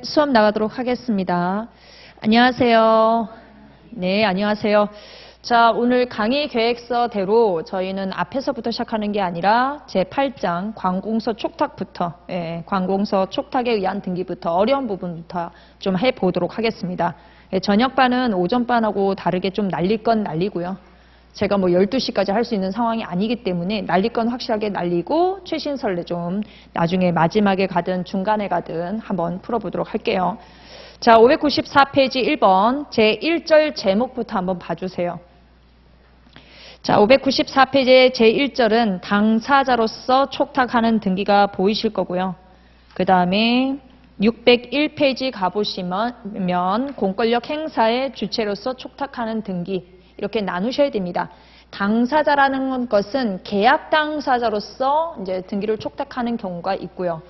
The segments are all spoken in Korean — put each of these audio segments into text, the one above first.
수업 나가도록 하겠습니다. 안녕하세요. 네, 안녕하세요. 자, 오늘 강의 계획서대로 저희는 앞에서부터 시작하는 게 아니라 제8장 관공서 촉탁부터, 관공서 촉탁에 의한 등기부터 어려운 부분부터 좀 해보도록 하겠습니다. 저녁반은 오전반하고 다르게 좀 날릴 건 날리고요. 제가 뭐 12시까지 할 수 있는 상황이 아니기 때문에 날릴 건 확실하게 날리고 최신설레 좀 나중에 마지막에 가든 중간에 가든 한번 풀어보도록 할게요. 자, 594페이지 1번 제1절 제목부터 한번 봐주세요. 자, 594페이지의 제1절은 당사자로서 촉탁하는 등기가 보이실 거고요. 그 다음에 601페이지 가보시면 공권력 행사의 주체로서 촉탁하는 등기 이렇게 나누셔야 됩니다. 당사자라는 것은 계약 당사자로서 이제 등기를 촉탁하는 경우가 있고요.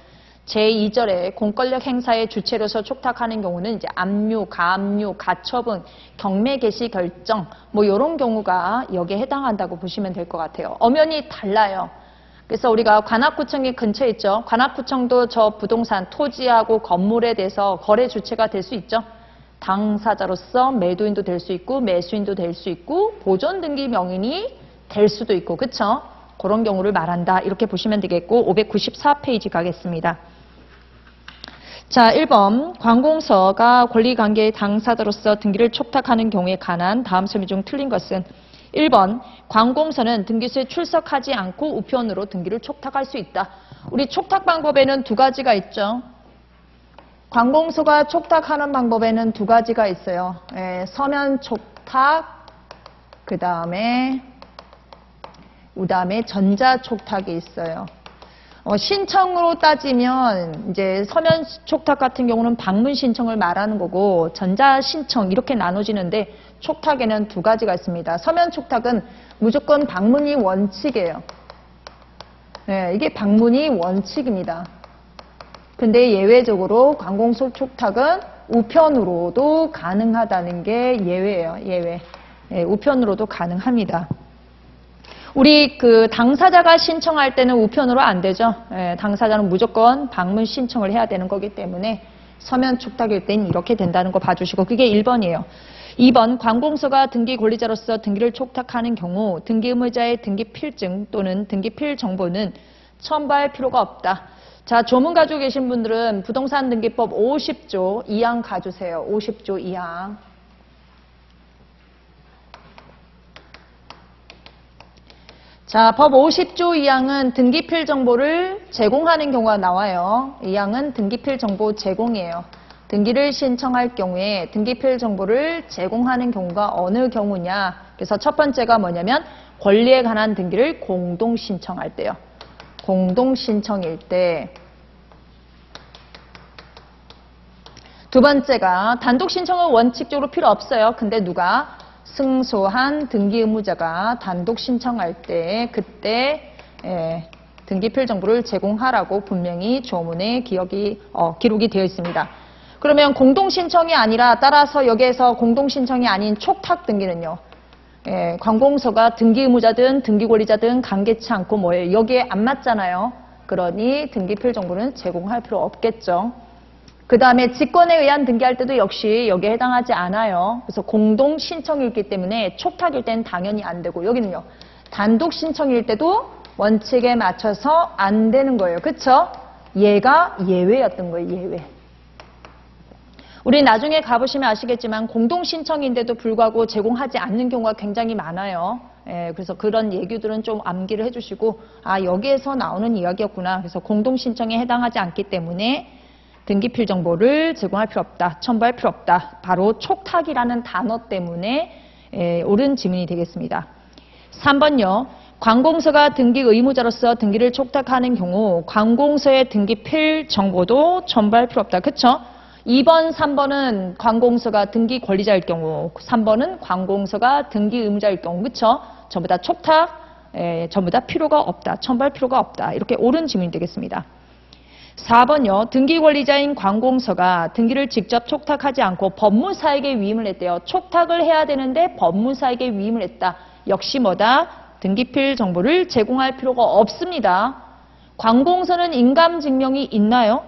제2절에 공권력 행사의 주체로서 촉탁하는 경우는 이제 압류, 가압류, 가처분, 경매 개시 결정 뭐 이런 경우가 여기에 해당한다고 보시면 될 것 같아요. 엄연히 달라요. 그래서 우리가 관악구청이 근처에 있죠. 관악구청도 저 부동산, 토지하고 건물에 대해서 거래 주체가 될 수 있죠. 당사자로서 매도인도 될 수 있고 매수인도 될 수 있고 보존 등기 명인이 될 수도 있고 그쵸? 그런 경우를 말한다. 이렇게 보시면 되겠고 594페이지 가겠습니다. 자, 1번 관공서가 권리관계의 당사자로서 등기를 촉탁하는 경우에 관한 다음 설명 중 틀린 것은 1번 관공서는 등기소에 출석하지 않고 우편으로 등기를 촉탁할 수 있다. 우리 촉탁 방법에는 두 가지가 있죠. 관공서가 촉탁하는 방법에는 두 가지가 있어요. 서면 촉탁, 그 다음에 전자 촉탁이 있어요. 신청으로 따지면 이제 서면 촉탁 같은 경우는 방문 신청을 말하는 거고 전자 신청 이렇게 나눠지는데 촉탁에는 두 가지가 있습니다. 서면 촉탁은 무조건 방문이 원칙이에요. 이게 방문이 원칙입니다. 근데 예외적으로 관공서 촉탁은 우편으로도 가능하다는 게 예외예요. 예외. 우편으로도 가능합니다. 우리 그 당사자가 신청할 때는 우편으로 안 되죠. 당사자는 무조건 방문 신청을 해야 되는 거기 때문에 서면 촉탁일 땐 이렇게 된다는 거 봐주시고 그게 1번이에요. 2번 관공서가 등기 권리자로서 등기를 촉탁하는 경우 등기 의무자의 등기 필증 또는 등기 필 정보는 첨부할 필요가 없다. 자, 조문 가지고 계신 분들은 부동산 등기법 50조 2항 가주세요. 50조 2항. 자, 법 50조 2항은 등기필 정보를 제공하는 경우가 나와요. 2항은 등기필 정보 제공이에요. 등기를 신청할 경우에 등기필 정보를 제공하는 경우가 어느 경우냐. 그래서 첫 번째가 뭐냐면 권리에 관한 등기를 공동 신청할 때요. 공동 신청일 때. 두 번째가 단독 신청은 원칙적으로 필요 없어요. 근데 누가 승소한 등기 의무자가 단독 신청할 때 그때 등기필 정보를 제공하라고 분명히 조문에 기록이 되어 있습니다. 그러면 공동 신청이 아니라 따라서 여기에서 공동 신청이 아닌 촉탁 등기는요. 관공서가 등기 의무자든 등기 권리자든 관계치 않고 뭐예요. 여기에 안 맞잖아요. 그러니 등기필 정보는 제공할 필요 없겠죠. 그 다음에 직권에 의한 등기할 때도 역시 여기에 해당하지 않아요. 그래서 공동 신청이기 때문에 촉탁일 때는 당연히 안 되고 여기는요. 단독 신청일 때도 원칙에 맞춰서 안 되는 거예요. 그쵸? 얘가 예외였던 거예요. 예외. 우리 나중에 가보시면 아시겠지만 공동 신청인데도 불구하고 제공하지 않는 경우가 굉장히 많아요. 그래서 그런 얘기들은 좀 암기를 해주시고 아 여기에서 나오는 이야기였구나. 그래서 공동 신청에 해당하지 않기 때문에 등기필 정보를 제공할 필요 없다. 첨부할 필요 없다. 바로 촉탁이라는 단어 때문에 옳은 지문이 되겠습니다. 3번요. 관공서가 등기 의무자로서 등기를 촉탁하는 경우 관공서의 등기필 정보도 첨부할 필요 없다. 그쵸? 2번, 3번은 관공서가 등기 권리자일 경우 3번은 관공서가 등기 의무자일 경우 그쵸? 전부 다 촉탁, 전부 다 필요가 없다. 첨부할 필요가 없다. 이렇게 옳은 지문이 되겠습니다. 4번요. 등기 권리자인 관공서가 등기를 직접 촉탁하지 않고 법무사에게 위임을 했대요. 촉탁을 해야 되는데 법무사에게 위임을 했다. 역시 뭐다? 등기필 정보를 제공할 필요가 없습니다. 관공서는 인감증명이 있나요?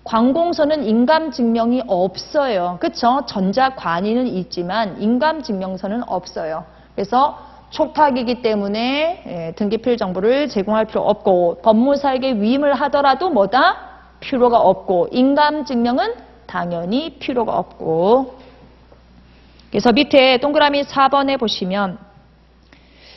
관공서는 인감증명이 없어요. 그쵸? 전자관이는 있지만 인감증명서는 없어요. 그래서 촉탁이기 때문에 등기필 정보를 제공할 필요 없고 법무사에게 위임을 하더라도 뭐다? 필요가 없고 인감증명은 당연히 필요가 없고. 그래서 밑에 동그라미 4번에 보시면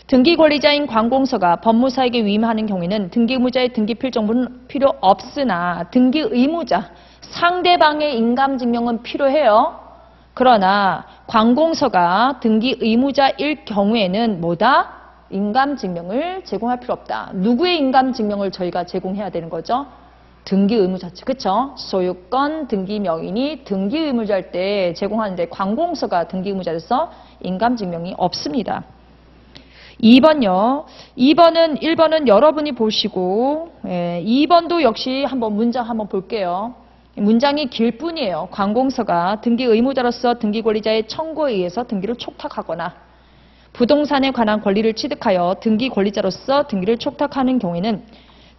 등기권리자인 관공서가 법무사에게 위임하는 경우에는 등기의무자의 등기필 정보는 필요 없으나 등기의무자, 상대방의 인감증명은 필요해요. 그러나 관공서가 등기의무자일 경우에는 뭐다? 인감증명을 제공할 필요 없다. 누구의 인감증명을 저희가 제공해야 되는 거죠? 등기의무자죠. 그쵸? 소유권 등기명인이 등기의무자일 때 제공하는데 관공서가 등기의무자로서 인감증명이 없습니다. 2번요. 1번은 여러분이 보시고 2번도 역시 한번 문장 한번 볼게요. 문장이 길 뿐이에요. 관공서가 등기 의무자로서 등기 권리자의 청구에 의해서 등기를 촉탁하거나 부동산에 관한 권리를 취득하여 등기 권리자로서 등기를 촉탁하는 경우에는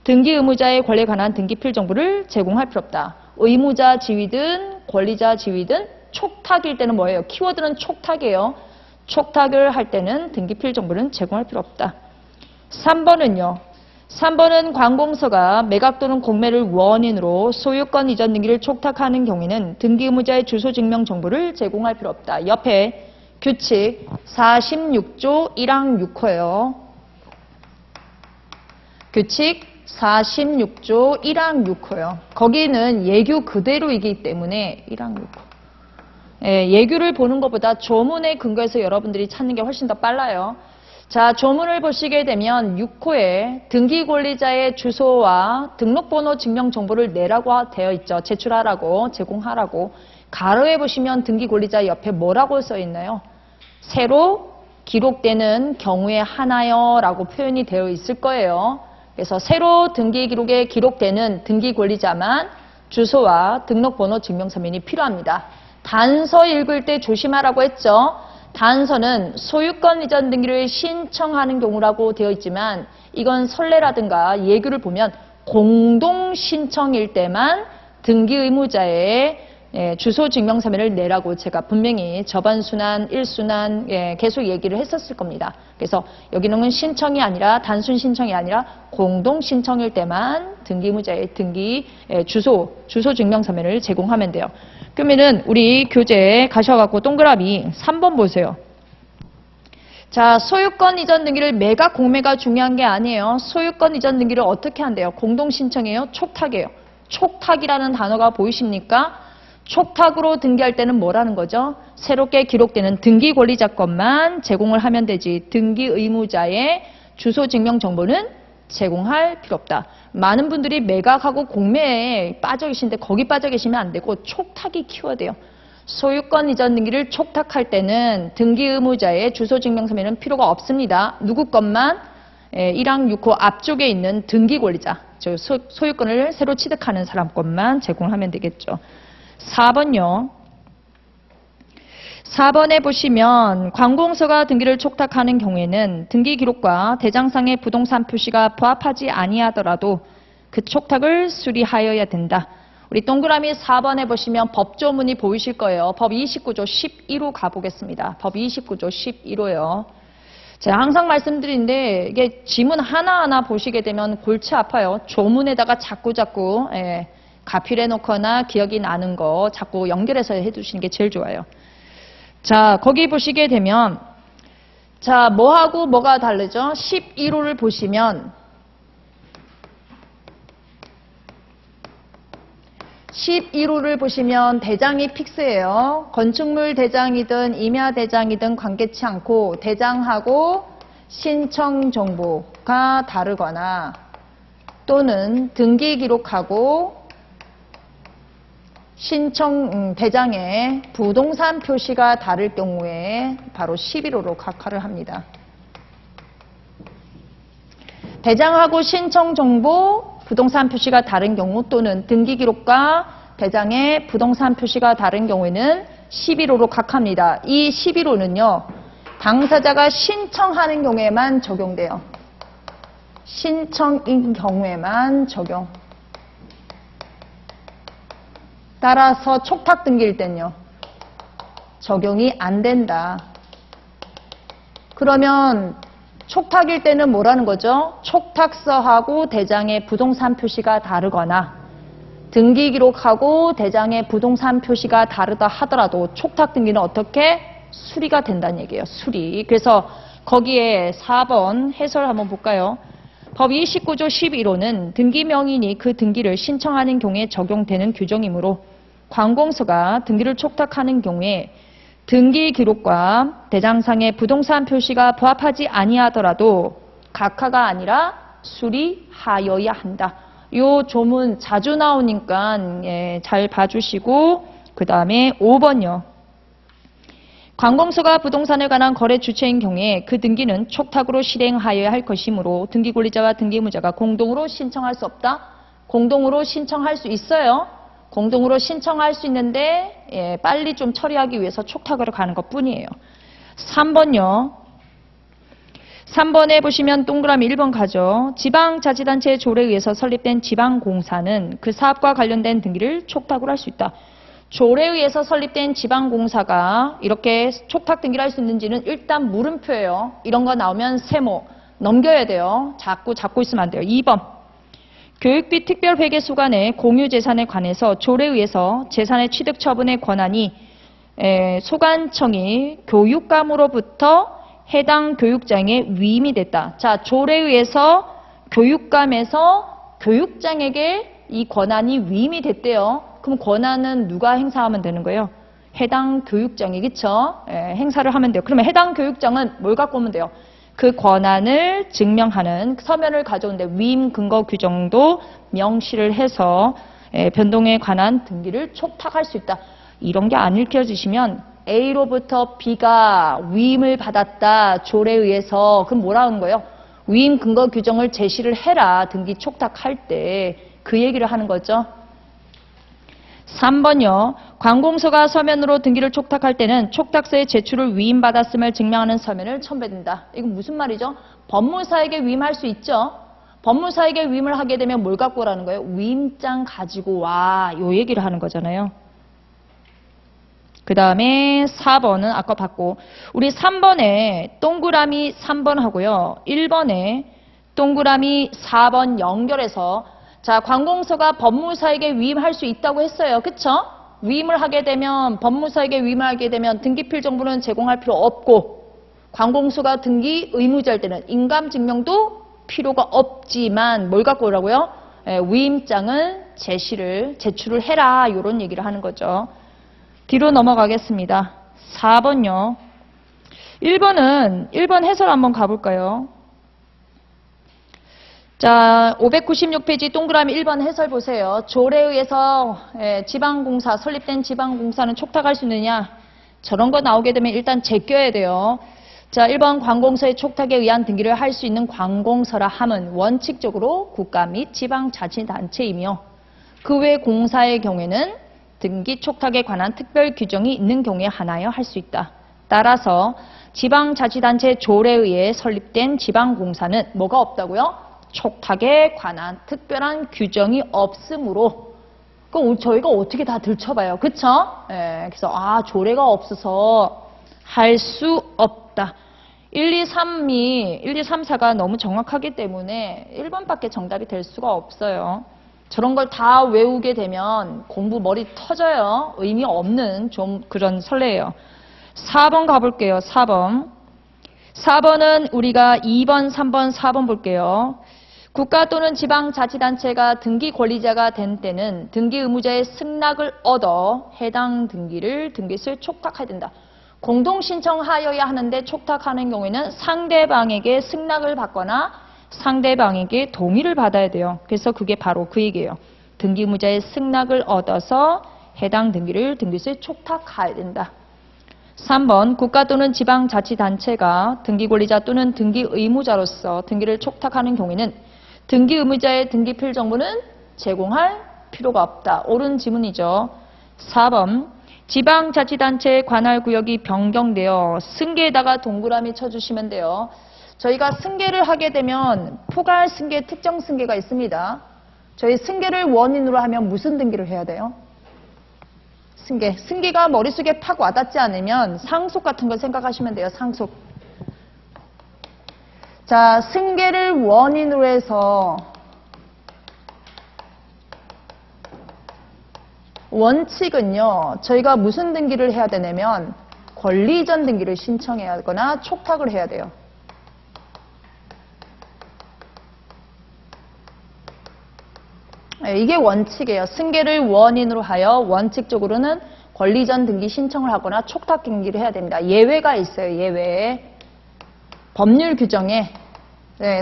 등기 의무자의 권리에 관한 등기필 정보를 제공할 필요 없다. 의무자 지위든 권리자 지위든 촉탁일 때는 뭐예요? 키워드는 촉탁이에요. 촉탁을 할 때는 등기필 정보는 제공할 필요 없다. 3번은요. 3번은 관공서가 매각 또는 공매를 원인으로 소유권 이전 등기를 촉탁하는 경우에는 등기 의무자의 주소 증명 정보를 제공할 필요 없다. 옆에 규칙 46조 1항 6호예요. 규칙 46조 1항 6호요. 거기는 예규 그대로이기 때문에 1항 6호. 예규를 보는 것보다 조문에 근거해서 여러분들이 찾는 게 훨씬 더 빨라요. 자, 조문을 보시게 되면 6호에 등기권리자의 주소와 등록번호 증명 정보를 내라고 되어 있죠. 제출하라고, 제공하라고. 가로에 보시면 등기권리자 옆에 뭐라고 써 있나요? 새로 기록되는 경우에 하나요 라고 표현이 되어 있을 거예요. 그래서 새로 등기 기록에 기록되는 등기 권리자만 주소와 등록번호 증명서면이 필요합니다. 단서 읽을 때 조심하라고 했죠. 단서는 소유권 이전 등기를 신청하는 경우라고 되어 있지만 이건 선례라든가 예규를 보면 공동 신청일 때만 등기 의무자의 주소 증명서면을 내라고 제가 분명히 저번 순환, 1순환 계속 얘기를 했었을 겁니다. 그래서 여기는 신청이 아니라 단순 신청이 아니라 공동 신청일 때만 등기 의무자의 등기 주소 증명서면을 제공하면 돼요. 그러면은 우리 교재에 가셔갖고 동그라미 3번 보세요. 자, 소유권 이전 등기를 매각 공매가 중요한 게 아니에요. 소유권 이전 등기를 어떻게 한대요? 공동 신청이에요? 촉탁이에요? 촉탁이라는 단어가 보이십니까? 촉탁으로 등기할 때는 뭐라는 거죠? 새롭게 기록되는 등기 권리자 것만 제공을 하면 되지 등기 의무자의 주소 증명 정보는 제공할 필요 없다. 많은 분들이 매각하고 공매에 빠져 계신데 거기 빠져 계시면 안 되고 촉탁이 키워드예요. 소유권 이전 등기를 촉탁할 때는 등기 의무자의 주소 증명서면은 필요가 없습니다. 누구 것만 1항 6호 앞쪽에 있는 등기 권리자, 즉 소유권을 새로 취득하는 사람 것만 제공하면 되겠죠. 4번요. 4번에 보시면 관공서가 등기를 촉탁하는 경우에는 등기 기록과 대장상의 부동산 표시가 부합하지 아니하더라도 그 촉탁을 수리하여야 된다. 우리 동그라미 4번에 보시면 법조문이 보이실 거예요. 법 29조 11호 가보겠습니다. 법 29조 11호요. 제가 항상 말씀드리는데 이게 지문 하나하나 보시게 되면 골치 아파요. 조문에다가 자꾸 가필해 놓거나 기억이 나는 거 자꾸 연결해서 해두시는 게 제일 좋아요. 자, 거기 보시게 되면 자, 뭐하고 뭐가 다르죠? 11호를 보시면 11호를 보시면 대장이 픽스예요. 건축물 대장이든 임야 대장이든 관계치 않고 대장하고 신청 정보가 다르거나 또는 등기 기록하고 신청 대장에 부동산 표시가 다를 경우에 바로 11호로 각하를 합니다. 대장하고 신청 정보, 부동산 표시가 다른 경우 또는 등기 기록과 대장의 부동산 표시가 다른 경우에는 11호로 각합니다. 이 11호는요. 당사자가 신청하는 경우에만 적용돼요. 신청인 경우에만 적용. 따라서 촉탁 등기일 땐요. 적용이 안 된다. 그러면 촉탁일 때는 뭐라는 거죠? 촉탁서하고 대장의 부동산 표시가 다르거나 등기 기록하고 대장의 부동산 표시가 다르다 하더라도 촉탁 등기는 어떻게? 수리가 된다는 얘기예요. 수리. 그래서 거기에 4번 해설 한번 볼까요? 법 29조 11호는 등기 명인이 그 등기를 신청하는 경우에 적용되는 규정이므로 관공서가 등기를 촉탁하는 경우에 등기 기록과 대장상의 부동산 표시가 부합하지 아니하더라도 각하가 아니라 수리하여야 한다. 요 조문 자주 나오니까 잘 봐주시고 그 다음에 5번요. 관공서가 부동산에 관한 거래 주체인 경우에 그 등기는 촉탁으로 실행하여야 할 것이므로 등기 권리자와 등기 의무자가 공동으로 신청할 수 없다? 공동으로 신청할 수 있어요. 공동으로 신청할 수 있는데 빨리 좀 처리하기 위해서 촉탁으로 가는 것뿐이에요. 3번요. 3번에 보시면 동그라미 1번 가죠. 지방자치단체의 조례에 의해서 설립된 지방공사는 그 사업과 관련된 등기를 촉탁으로 할 수 있다. 조례에 의해서 설립된 지방공사가 이렇게 촉탁 등기를 할 수 있는지는 일단 물음표예요. 이런 거 나오면 세모 넘겨야 돼요. 자꾸 잡고 있으면 안 돼요. 2번. 교육비 특별회계소관의 공유재산에 관해서 조례에 의해서 재산의 취득 처분의 권한이 소관청이 교육감으로부터 해당 교육장에 위임이 됐다. 자, 조례에 의해서 교육감에서 교육장에게 이 권한이 위임이 됐대요. 그럼 권한은 누가 행사하면 되는 거예요? 해당 교육장이, 그쵸? 행사를 하면 돼요. 그러면 해당 교육장은 뭘 갖고 오면 돼요? 그 권한을 증명하는 서면을 가져오는데 위임 근거 규정도 명시를 해서 변동에 관한 등기를 촉탁할 수 있다. 이런 게 안 읽혀지시면 A로부터 B가 위임을 받았다. 조례에 의해서. 그럼 뭐라 하는 거예요? 위임 근거 규정을 제시를 해라. 등기 촉탁할 때. 그 얘기를 하는 거죠. 3번요. 관공서가 서면으로 등기를 촉탁할 때는 촉탁서의 제출을 위임받았음을 증명하는 서면을 첨부해둔다. 이건 무슨 말이죠? 법무사에게 위임할 수 있죠. 법무사에게 위임을 하게 되면 뭘 갖고 오라는 거예요? 위임장 가지고 와. 요 얘기를 하는 거잖아요. 그 다음에 4번은 아까 봤고 우리 3번에 동그라미 3번 하고요. 1번에 동그라미 4번 연결해서 자, 관공서가 법무사에게 위임할 수 있다고 했어요. 그쵸? 위임을 하게 되면 법무사에게 위임을 하게 되면 등기필 정보는 제공할 필요 없고 관공서가 등기 의무자일 때는 인감증명도 필요가 없지만 뭘 갖고 오라고요? 위임장을 제출을 해라. 이런 얘기를 하는 거죠. 뒤로 넘어가겠습니다. 4번요. 1번 해설 한번 가볼까요? 자, 596페이지 동그라미 1번 해설 보세요. 조례에 의해서 지방공사, 설립된 지방공사는 촉탁할 수 있느냐? 저런 거 나오게 되면 일단 제껴야 돼요. 자, 1번 관공서의 촉탁에 의한 등기를 할 수 있는 관공서라 함은 원칙적으로 국가 및 지방자치단체이며 그 외 공사의 경우에는 등기 촉탁에 관한 특별 규정이 있는 경우에 하나여 할 수 있다. 따라서 지방자치단체 조례에 의해 설립된 지방공사는 뭐가 없다고요? 촉탁에 관한 특별한 규정이 없으므로 그럼 저희가 어떻게 다 들춰봐요. 그쵸? 그래서 조례가 없어서 할 수 없다. 1, 2, 3, 4가 너무 정확하기 때문에 1번밖에 정답이 될 수가 없어요. 저런 걸 다 외우게 되면 공부 머리 터져요. 의미 없는 좀 그런 설레예요. 4번 가볼게요. 4번. 4번은 우리가 2번, 3번, 4번 볼게요. 국가 또는 지방자치단체가 등기 권리자가 된 때는 등기 의무자의 승낙을 얻어 해당 등기를 등기소에 촉탁해야 된다. 공동신청하여야 하는데 촉탁하는 경우에는 상대방에게 승낙을 받거나 상대방에게 동의를 받아야 돼요. 그래서 그게 바로 그 얘기예요. 등기 의무자의 승낙을 얻어서 해당 등기를 등기소에 촉탁해야 된다. 3번 국가 또는 지방자치단체가 등기권리자 또는 등기 의무자로서 등기를 촉탁하는 경우에는 등기 의무자의 등기필 정보는 제공할 필요가 없다. 옳은 지문이죠. 4번 지방자치단체의 관할 구역이 변경되어 승계에다가 동그라미 쳐주시면 돼요. 저희가 승계를 하게 되면 포괄 승계, 특정 승계가 있습니다. 저희 승계를 원인으로 하면 무슨 등기를 해야 돼요? 승계. 승계가 머릿속에 팍 와닿지 않으면 상속 같은 거 생각하시면 돼요. 상속. 자, 승계를 원인으로 해서 원칙은요. 저희가 무슨 등기를 해야 되냐면 권리 이전 등기를 신청해야 하거나 촉탁을 해야 돼요. 이게 원칙이에요. 승계를 원인으로 하여 원칙적으로는 권리 이전 등기 신청을 하거나 촉탁 등기를 해야 됩니다. 예외가 있어요. 예외. 법률 규정에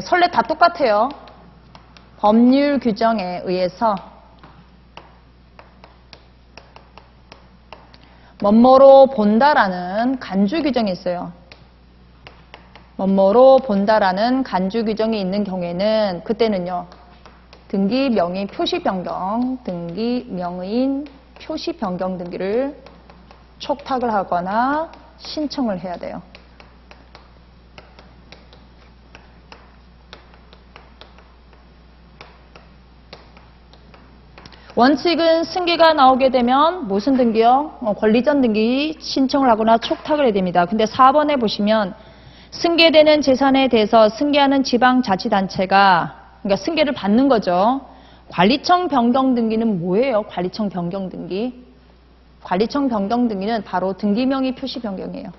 선례 다 똑같아요. 법률 규정에 의해서 뭐뭐로 본다라는 간주 규정이 있어요. 뭐뭐로 본다라는 간주 규정이 있는 경우에는 그때는요. 등기 명의 표시 변경, 등기 명의인 표시 변경 등기를 촉탁을 하거나 신청을 해야 돼요. 원칙은 승계가 나오게 되면 무슨 등기요? 권리전 등기 신청을 하거나 촉탁을 해야 됩니다. 근데 4번에 보시면 승계되는 재산에 대해서 승계하는 지방자치단체가 그러니까 승계를 받는 거죠. 관리청 변경 등기는 뭐예요? 관리청 변경 등기. 관리청 변경 등기는 바로 등기명의 표시 변경이에요.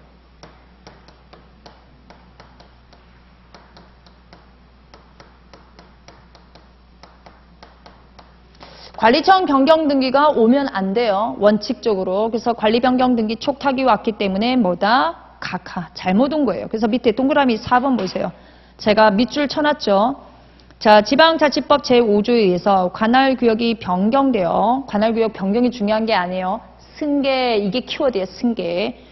관리청 변경 등기가 오면 안 돼요. 원칙적으로. 그래서 관리 변경 등기 촉탁이 왔기 때문에 뭐다? 각하. 잘못 온 거예요. 그래서 밑에 동그라미 4번 보세요. 제가 밑줄 쳐놨죠. 자, 지방자치법 제5조에 의해서 관할구역이 변경돼요. 관할구역 변경이 중요한 게 아니에요. 승계, 이게 키워드예요. 승계.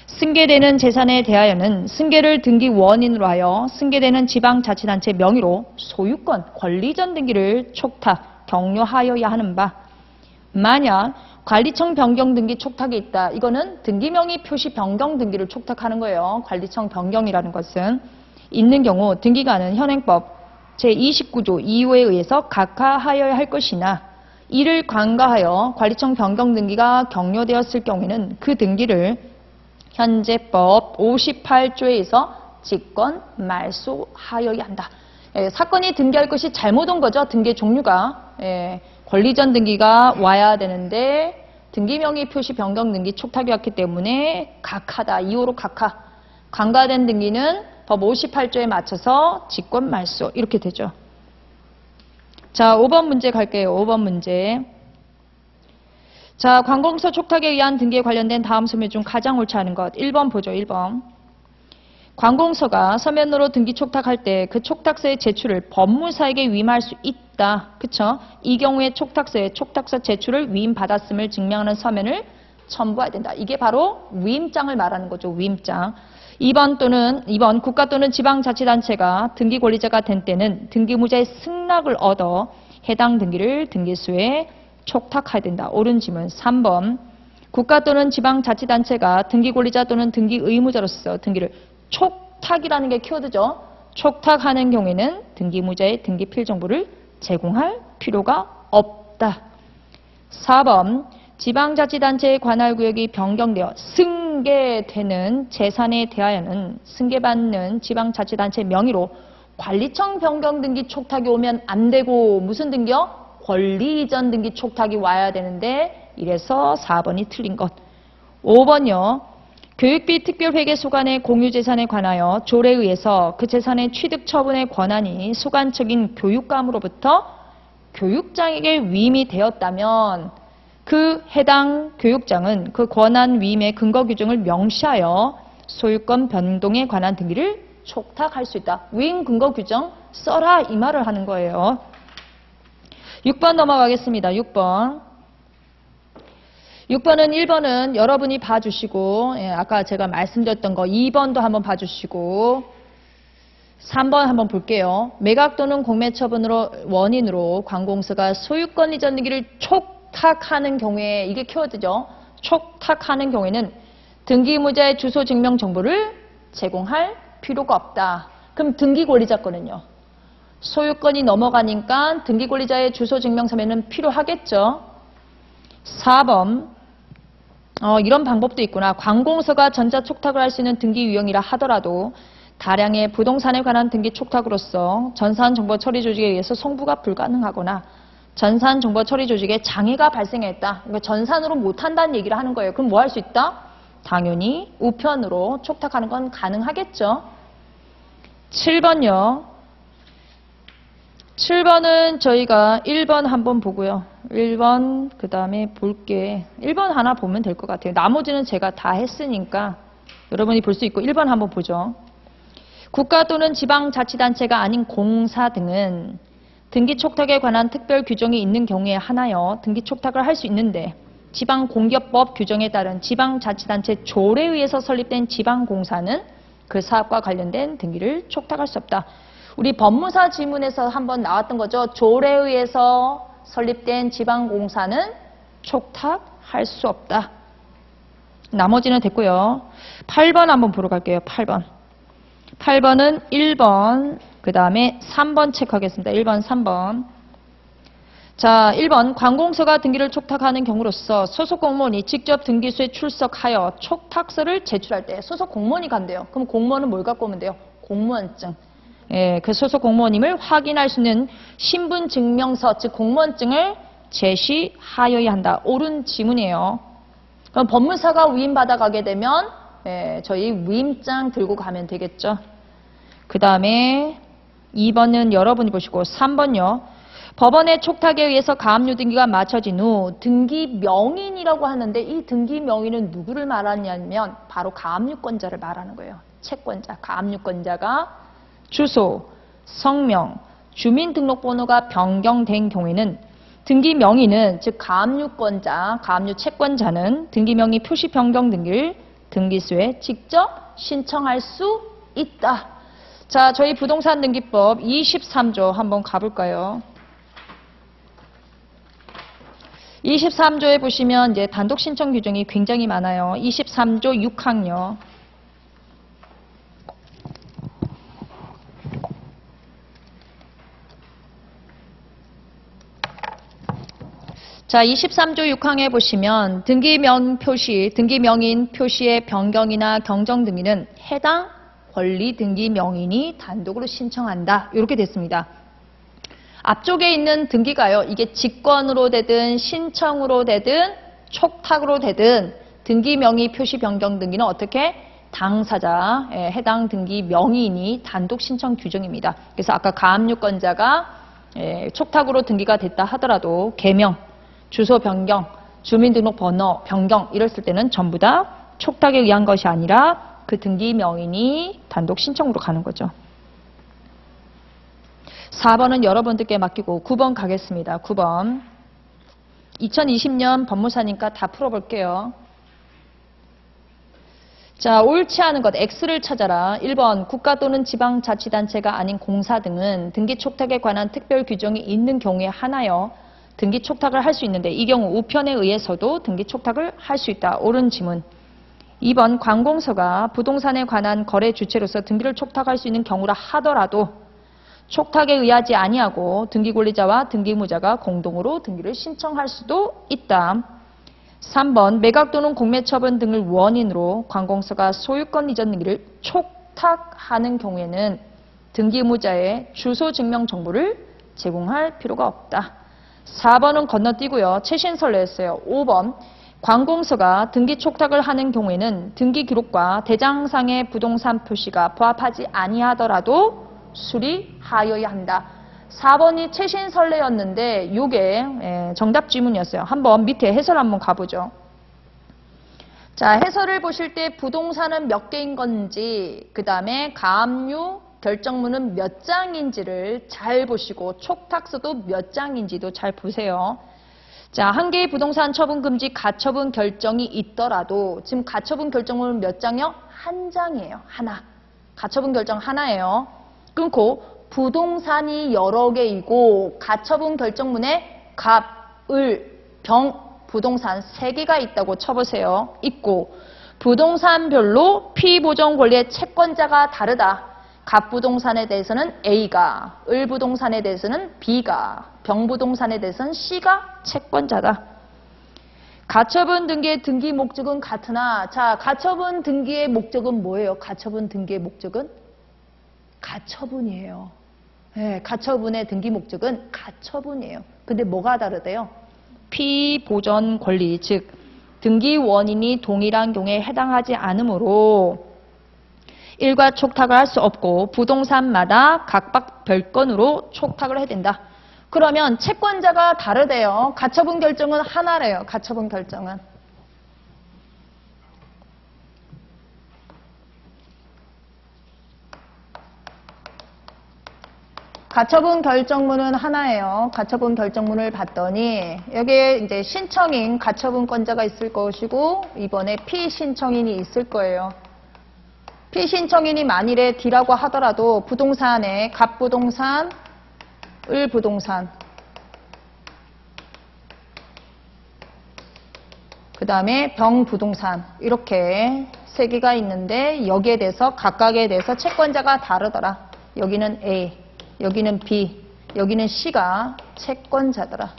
승계되는 재산에 대하여는 승계를 등기 원인으로 하여 승계되는 지방자치단체 명의로 소유권, 권리전 등기를 촉탁, 격려하여야 하는 바. 만약 관리청 변경 등기 촉탁이 있다. 이거는 등기명의 표시 변경 등기를 촉탁하는 거예요. 관리청 변경이라는 것은. 있는 경우 등기관은 현행법 제29조 2호에 의해서 각하하여야 할 것이나 이를 관가하여 관리청 변경 등기가 격려되었을 경우에는 그 등기를 현재법 58조에 의해서 직권 말소하여야 한다. 사건이 등기할 것이 잘못 온 거죠. 등기 종류가. 권리전 등기가 와야 되는데 등기명의 표시 변경 등기 촉탁이 왔기 때문에 각하다. 2호로 각하. 관가된 등기는 법 58조에 맞춰서 직권 말소 이렇게 되죠. 자, 5번 문제 갈게요. 5번 문제. 자, 관공서 촉탁에 의한 등기에 관련된 다음 서면 중 가장 옳지 않은 것. 1번 보죠. 1번. 관공서가 서면으로 등기 촉탁할 때 그 촉탁서의 제출을 법무사에게 위임할 수 있다. 그쵸? 이 경우에 촉탁서에 촉탁서 제출을 위임받았음을 증명하는 서면을 첨부해야 된다. 이게 바로 위임장을 말하는 거죠. 위임장. 2번 국가 또는 지방자치단체가 등기 권리자가 된 때는 등기무자의 승낙을 얻어 해당 등기를 등기소에 촉탁해야 된다. 옳은 지문. 3번 국가 또는 지방자치단체가 등기 권리자 또는 등기 의무자로서 등기를 촉탁이라는 게 키워드죠. 촉탁하는 경우에는 등기무자의 등기 필정보를 제공할 필요가 없다. 4번 지방자치단체의 관할구역이 변경되어 승계되는 재산에 대하여는 승계받는 지방자치단체 명의로 관리청 변경 등기 촉탁이 오면 안 되고 무슨 등기요? 권리이전 등기 촉탁이 와야 되는데 이래서 4번이 틀린 것. 5번요. 교육비 특별회계 소관의 공유재산에 관하여 조례에 의해서 그 재산의 취득 처분의 권한이 소관청인 교육감으로부터 교육장에게 위임이 되었다면 그 해당 교육장은 그 권한 위임의 근거 규정을 명시하여 소유권 변동에 관한 등기를 촉탁할 수 있다. 위임 근거 규정 써라 이 말을 하는 거예요. 6번 넘어가겠습니다. 6번. 6번은 1번은 여러분이 봐주시고 아까 제가 말씀드렸던 거 2번도 한번 봐주시고 3번 한번 볼게요. 매각 또는 공매 처분으로 원인으로 관공서가 소유권 이전 등기를 촉탁하는 경우에 이게 키워드죠. 촉탁하는 경우에는 등기무자의 주소 증명 정보를 제공할 필요가 없다. 그럼 등기 권리자 거는요. 소유권이 넘어가니까 등기 권리자의 주소 증명 서면은 필요하겠죠. 4번 이런 방법도 있구나. 관공서가 전자촉탁을 할 수 있는 등기 유형이라 하더라도 다량의 부동산에 관한 등기 촉탁으로서 전산정보처리조직에 의해서 송부가 불가능하거나 전산정보처리조직에 장애가 발생했다. 그러니까 전산으로 못한다는 얘기를 하는 거예요. 그럼 뭐 할 수 있다? 당연히 우편으로 촉탁하는 건 가능하겠죠. 7번요. 7번은 저희가 1번 한번 보고요. 1번 그 다음에 볼게. 1번 하나 보면 될 것 같아요. 나머지는 제가 다 했으니까 여러분이 볼 수 있고 1번 한번 보죠. 국가 또는 지방자치단체가 아닌 공사 등은 등기 촉탁에 관한 특별 규정이 있는 경우에 하나여 등기 촉탁을 할 수 있는데 지방공기업법 규정에 따른 지방자치단체 조례에 의해서 설립된 지방공사는 그 사업과 관련된 등기를 촉탁할 수 없다. 우리 법무사 지문에서 한번 나왔던 거죠. 조례에 의해서 설립된 지방공사는 촉탁할 수 없다. 나머지는 됐고요. 8번 한번 보러 갈게요. 8번. 8번은 1번, 그 다음에 3번 체크하겠습니다. 1번, 3번. 자, 1번 관공서가 등기를 촉탁하는 경우로서 소속 공무원이 직접 등기소에 출석하여 촉탁서를 제출할 때 소속 공무원이 간대요. 그럼 공무원은 뭘 갖고 오면 돼요? 공무원증. 예, 그 소속 공무원임을 확인할 수 있는 신분증명서, 즉 공무원증을 제시하여야 한다. 옳은 지문이에요. 그럼 법무사가 위임받아 가게 되면 저희 위임장 들고 가면 되겠죠. 그 다음에 2번은 여러분이 보시고 3번요. 법원의 촉탁에 의해서 가압류 등기가 마쳐진 후 등기 명인이라고 하는데 이 등기 명인은 누구를 말하냐면 바로 가압류권자를 말하는 거예요. 채권자, 가압류권자가 주소, 성명, 주민등록번호가 변경된 경우에는 등기 명인은 즉 가압류권자, 가압류 채권자는 등기 명의 표시 변경 등기를 등기소에 직접 신청할 수 있다. 자, 저희 부동산 등기법 23조 한번 가볼까요? 23조에 보시면 이제 단독 신청 규정이 굉장히 많아요. 23조 6항요. 자, 23조 6항에 보시면 등기명 표시, 등기명인 표시의 변경이나 경정 등기는 해당 권리 등기 명인이 단독으로 신청한다. 이렇게 됐습니다. 앞쪽에 있는 등기가요. 이게 직권으로 되든 신청으로 되든 촉탁으로 되든 등기 명의 표시 변경 등기는 어떻게? 당사자, 해당 등기 명의인이 단독 신청 규정입니다. 그래서 아까 가압류권자가 촉탁으로 등기가 됐다 하더라도 개명, 주소 변경, 주민등록번호 변경 이랬을 때는 전부 다 촉탁에 의한 것이 아니라 그 등기 명인이 단독 신청으로 가는 거죠. 4번은 여러분들께 맡기고 9번 가겠습니다. 9번. 2020년 법무사니까 다 풀어볼게요. 자, 옳지 않은 것 X를 찾아라. 1번 국가 또는 지방자치단체가 아닌 공사 등은 등기 촉탁에 관한 특별 규정이 있는 경우에 하나여 등기 촉탁을 할 수 있는데 이 경우 우편에 의해서도 등기 촉탁을 할 수 있다. 옳은 지문. 2번 관공서가 부동산에 관한 거래 주체로서 등기를 촉탁할 수 있는 경우라 하더라도 촉탁에 의하지 아니하고 등기권리자와 등기무자가 공동으로 등기를 신청할 수도 있다. 3번 매각 또는 공매처분 등을 원인으로 관공서가 소유권 이전 등기를 촉탁하는 경우에는 등기무자의 주소 증명 정보를 제공할 필요가 없다. 4번은 건너뛰고요. 최신설례였어요. 5번 관공서가 등기 촉탁을 하는 경우에는 등기 기록과 대장상의 부동산 표시가 부합하지 아니하더라도 수리하여야 한다. 4번이 최신설례였는데 이게 정답 지문이었어요. 한번 밑에 해설 한번 가보죠. 자, 해설을 보실 때 부동산은 몇 개인 건지 그 다음에 가압류 결정문은 몇 장인지를 잘 보시고 촉탁서도 몇 장인지도 잘 보세요. 자, 한 개의 부동산 처분 금지 가처분 결정이 있더라도 지금 가처분 결정문은 몇 장이요? 한 장이에요. 하나. 가처분 결정 하나예요. 끊고 부동산이 여러 개이고 가처분 결정문에 갑, 을, 병, 부동산 3개가 있다고 쳐보세요. 있고 부동산별로 피보정 권리의 채권자가 다르다. 갑부동산에 대해서는 A가, 을부동산에 대해서는 B가, 병부동산에 대해서는 C가 채권자다. 가처분 등기의 등기 목적은 같으나, 자, 가처분 등기의 목적은 뭐예요? 가처분 등기의 목적은? 가처분이에요. 네, 가처분의 등기 목적은 가처분이에요. 근데 뭐가 다르대요? 피보전 권리, 즉 등기 원인이 동일한 경우에 해당하지 않으므로 일괄 촉탁을 할 수 없고 부동산마다 각각 별건으로 촉탁을 해야 된다. 그러면 채권자가 다르대요. 가처분 결정은 하나래요. 가처분 결정은. 가처분 결정문은 하나예요. 가처분 결정문을 봤더니 여기에 이제 신청인 가처분권자가 있을 것이고 이번에 피신청인이 있을 거예요. 피신청인이 만일에 D라고 하더라도 부동산에 갑부동산, 을부동산, 그 다음에 병부동산 이렇게 세 개가 있는데 여기에 대해서 각각에 대해서 채권자가 다르더라. 여기는 A, 여기는 B, 여기는 C가 채권자더라.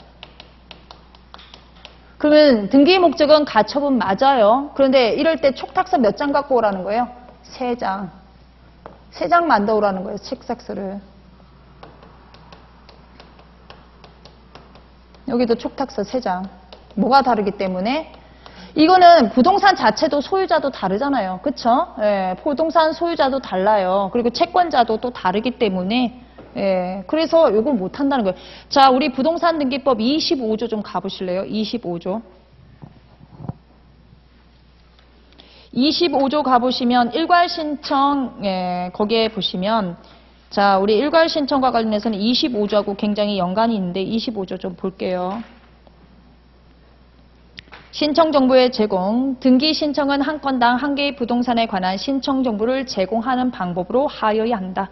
그러면 등기 목적은 가처분 맞아요. 그런데 이럴 때 촉탁서 몇 장 갖고 오라는 거예요? 3장. 3장 만들어 오라는 거예요. 책삭서를. 여기도 촉탁서 3장. 뭐가 다르기 때문에? 이거는 부동산 자체도 소유자도 다르잖아요. 그쵸? 예, 부동산 소유자도 달라요. 그리고 채권자도 또 다르기 때문에 예, 그래서 이걸 못한다는 거예요. 자, 우리 부동산 등기법 25조 좀 가보실래요? 25조. 25조 가보시면 일괄 신청, 예, 거기에 보시면 자, 우리 일괄 신청과 관련해서는 25조하고 굉장히 연관이 있는데 25조 좀 볼게요. 신청 정보의 제공, 등기 신청은 한 건당 한 개의 부동산에 관한 신청 정보를 제공하는 방법으로 하여야 한다.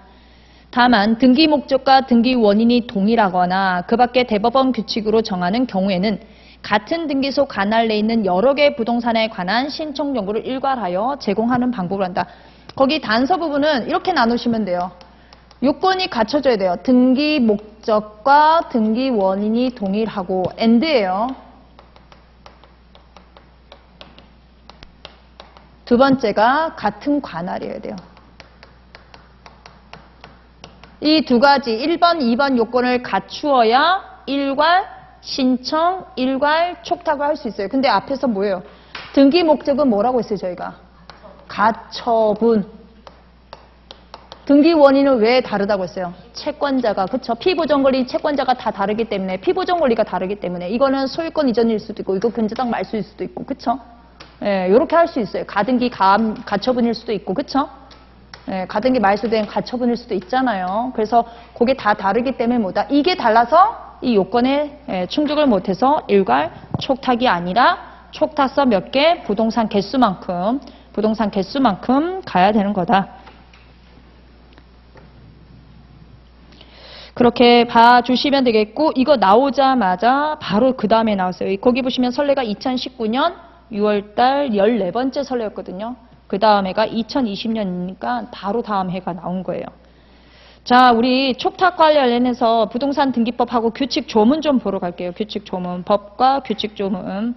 다만 등기 목적과 등기 원인이 동일하거나 그 밖에 대법원 규칙으로 정하는 경우에는 같은 등기소 관할 내에 있는 여러 개의 부동산에 관한 신청 정보를 일괄하여 제공하는 방법을 한다. 거기 단서 부분은 이렇게 나누시면 돼요. 요건이 갖춰져야 돼요. 등기 목적과 등기 원인이 동일하고 AND예요. 두 번째가 같은 관할이어야 돼요. 이 두 가지 1번, 2번 요건을 갖추어야 일괄 신청, 일괄 촉탁을 할 수 있어요. 근데 앞에서 뭐예요? 등기 목적은 뭐라고 했어요, 저희가? 가처분. 등기 원인은 왜 다르다고 했어요? 채권자가, 그쵸? 피보전 권리, 채권자가 다 다르기 때문에, 피보전 권리가 다르기 때문에, 이거는 소유권 이전일 수도 있고, 이거 근저당 말소일 수도 있고, 그쵸? 예, 요렇게 할 수 있어요. 가등기 가처분일 수도 있고, 그쵸? 예, 가등기 말소된 가처분일 수도 있잖아요. 그래서 그게 다 다르기 때문에 뭐다? 이게 달라서 이 요건에 충족을 못해서 일괄 촉탁이 아니라 촉탁서 몇 개, 부동산 개수만큼 가야 되는 거다. 그렇게 봐주시면 되겠고, 이거 나오자마자 바로 그 다음에 나왔어요. 거기 보시면 선례가 2019년 6월달 14번째 선례였거든요. 그 다음 해가 2020년이니까 바로 다음 해가 나온 거예요. 자, 우리 촉탁 관련해서 부동산 등기법하고 규칙 조문 좀 보러 갈게요. 규칙 조문, 법과 규칙 조문.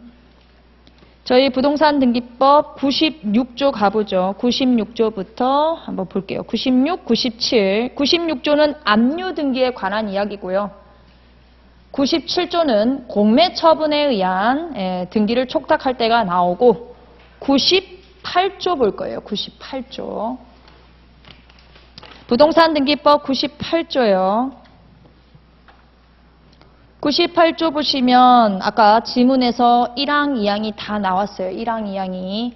저희 부동산 등기법 96조 가보죠. 96조부터 한번 볼게요. 96, 97. 96조는 압류 등기에 관한 이야기고요. 97조는 공매 처분에 의한 등기를 촉탁할 때가 나오고 98조 볼 거예요. 98조. 부동산 등기법 98조요. 98조 보시면 아까 지문에서 1항, 2항이 다 나왔어요. 1항, 2항이.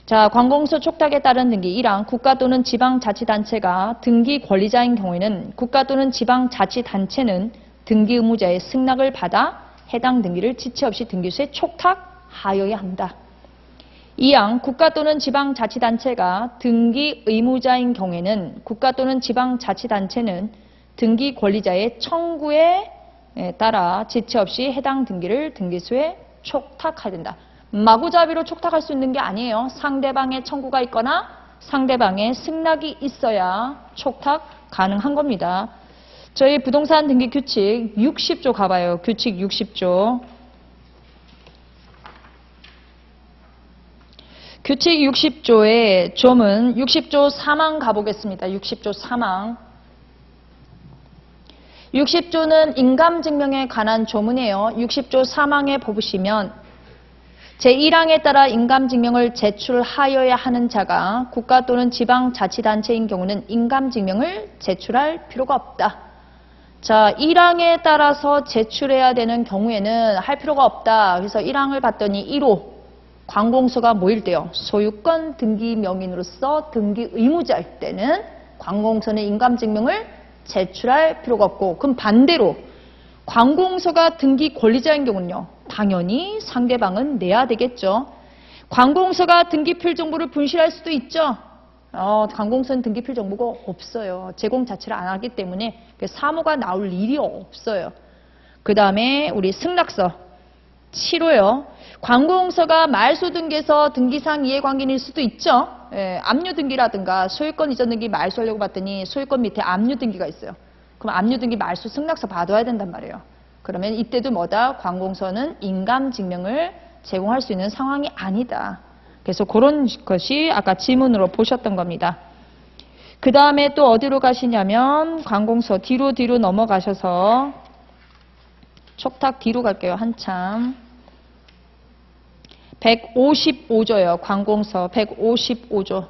자, 관공서 촉탁에 따른 등기 1항 국가 또는 지방자치단체가 등기 권리자인 경우에는 국가 또는 지방자치단체는 등기 의무자의 승낙을 받아 해당 등기를 지체 없이 등기소에 촉탁하여야 한다. 2항 국가 또는 지방자치단체가 등기 의무자인 경우에는 국가 또는 지방자치단체는 등기 권리자의 청구에 따라 지체 없이 해당 등기를 등기소에 촉탁해야 된다. 마구잡이로 촉탁할 수 있는 게 아니에요. 상대방의 청구가 있거나 상대방의 승낙이 있어야 촉탁 가능한 겁니다. 저희 부동산 등기 규칙 60조 가봐요. 규칙 60조. 규칙 60조의 조문 60조 3항 가보겠습니다. 60조 3항. 60조는 인감증명에 관한 조문이에요. 60조 3항에 보시면 제1항에 따라 인감증명을 제출하여야 하는 자가 국가 또는 지방자치단체인 경우는 인감증명을 제출할 필요가 없다. 자, 1항에 따라서 제출해야 되는 경우에는 할 필요가 없다. 그래서 1항을 봤더니 1호 관공서가 뭐일 때요? 소유권 등기 명인으로서 등기 의무자일 때는 관공서는 인감증명을 제출할 필요가 없고, 그럼 반대로 관공서가 등기 권리자인 경우는요, 당연히 상대방은 내야 되겠죠. 관공서가 등기필 정보를 분실할 수도 있죠. 관공서는 등기필 정보가 없어요. 제공 자체를 안 하기 때문에 사무가 나올 일이 없어요. 그 다음에 우리 승낙서 7호요. 관공서가 말소 등기에서 등기상 이해관계일 수도 있죠. 압류 등기라든가 소유권 이전 등기 말소하려고 봤더니 소유권 밑에 압류 등기가 있어요. 그럼 압류 등기 말소 승낙서 받아야 된단 말이에요. 그러면 이때도 뭐다? 관공서는 인감증명을 제공할 수 있는 상황이 아니다. 그래서 그런 것이 아까 지문으로 보셨던 겁니다. 그 다음에 또 어디로 가시냐면 관공서 뒤로 넘어가셔서 촉탁 뒤로 갈게요. 한참. 155조요. 관공서 155조.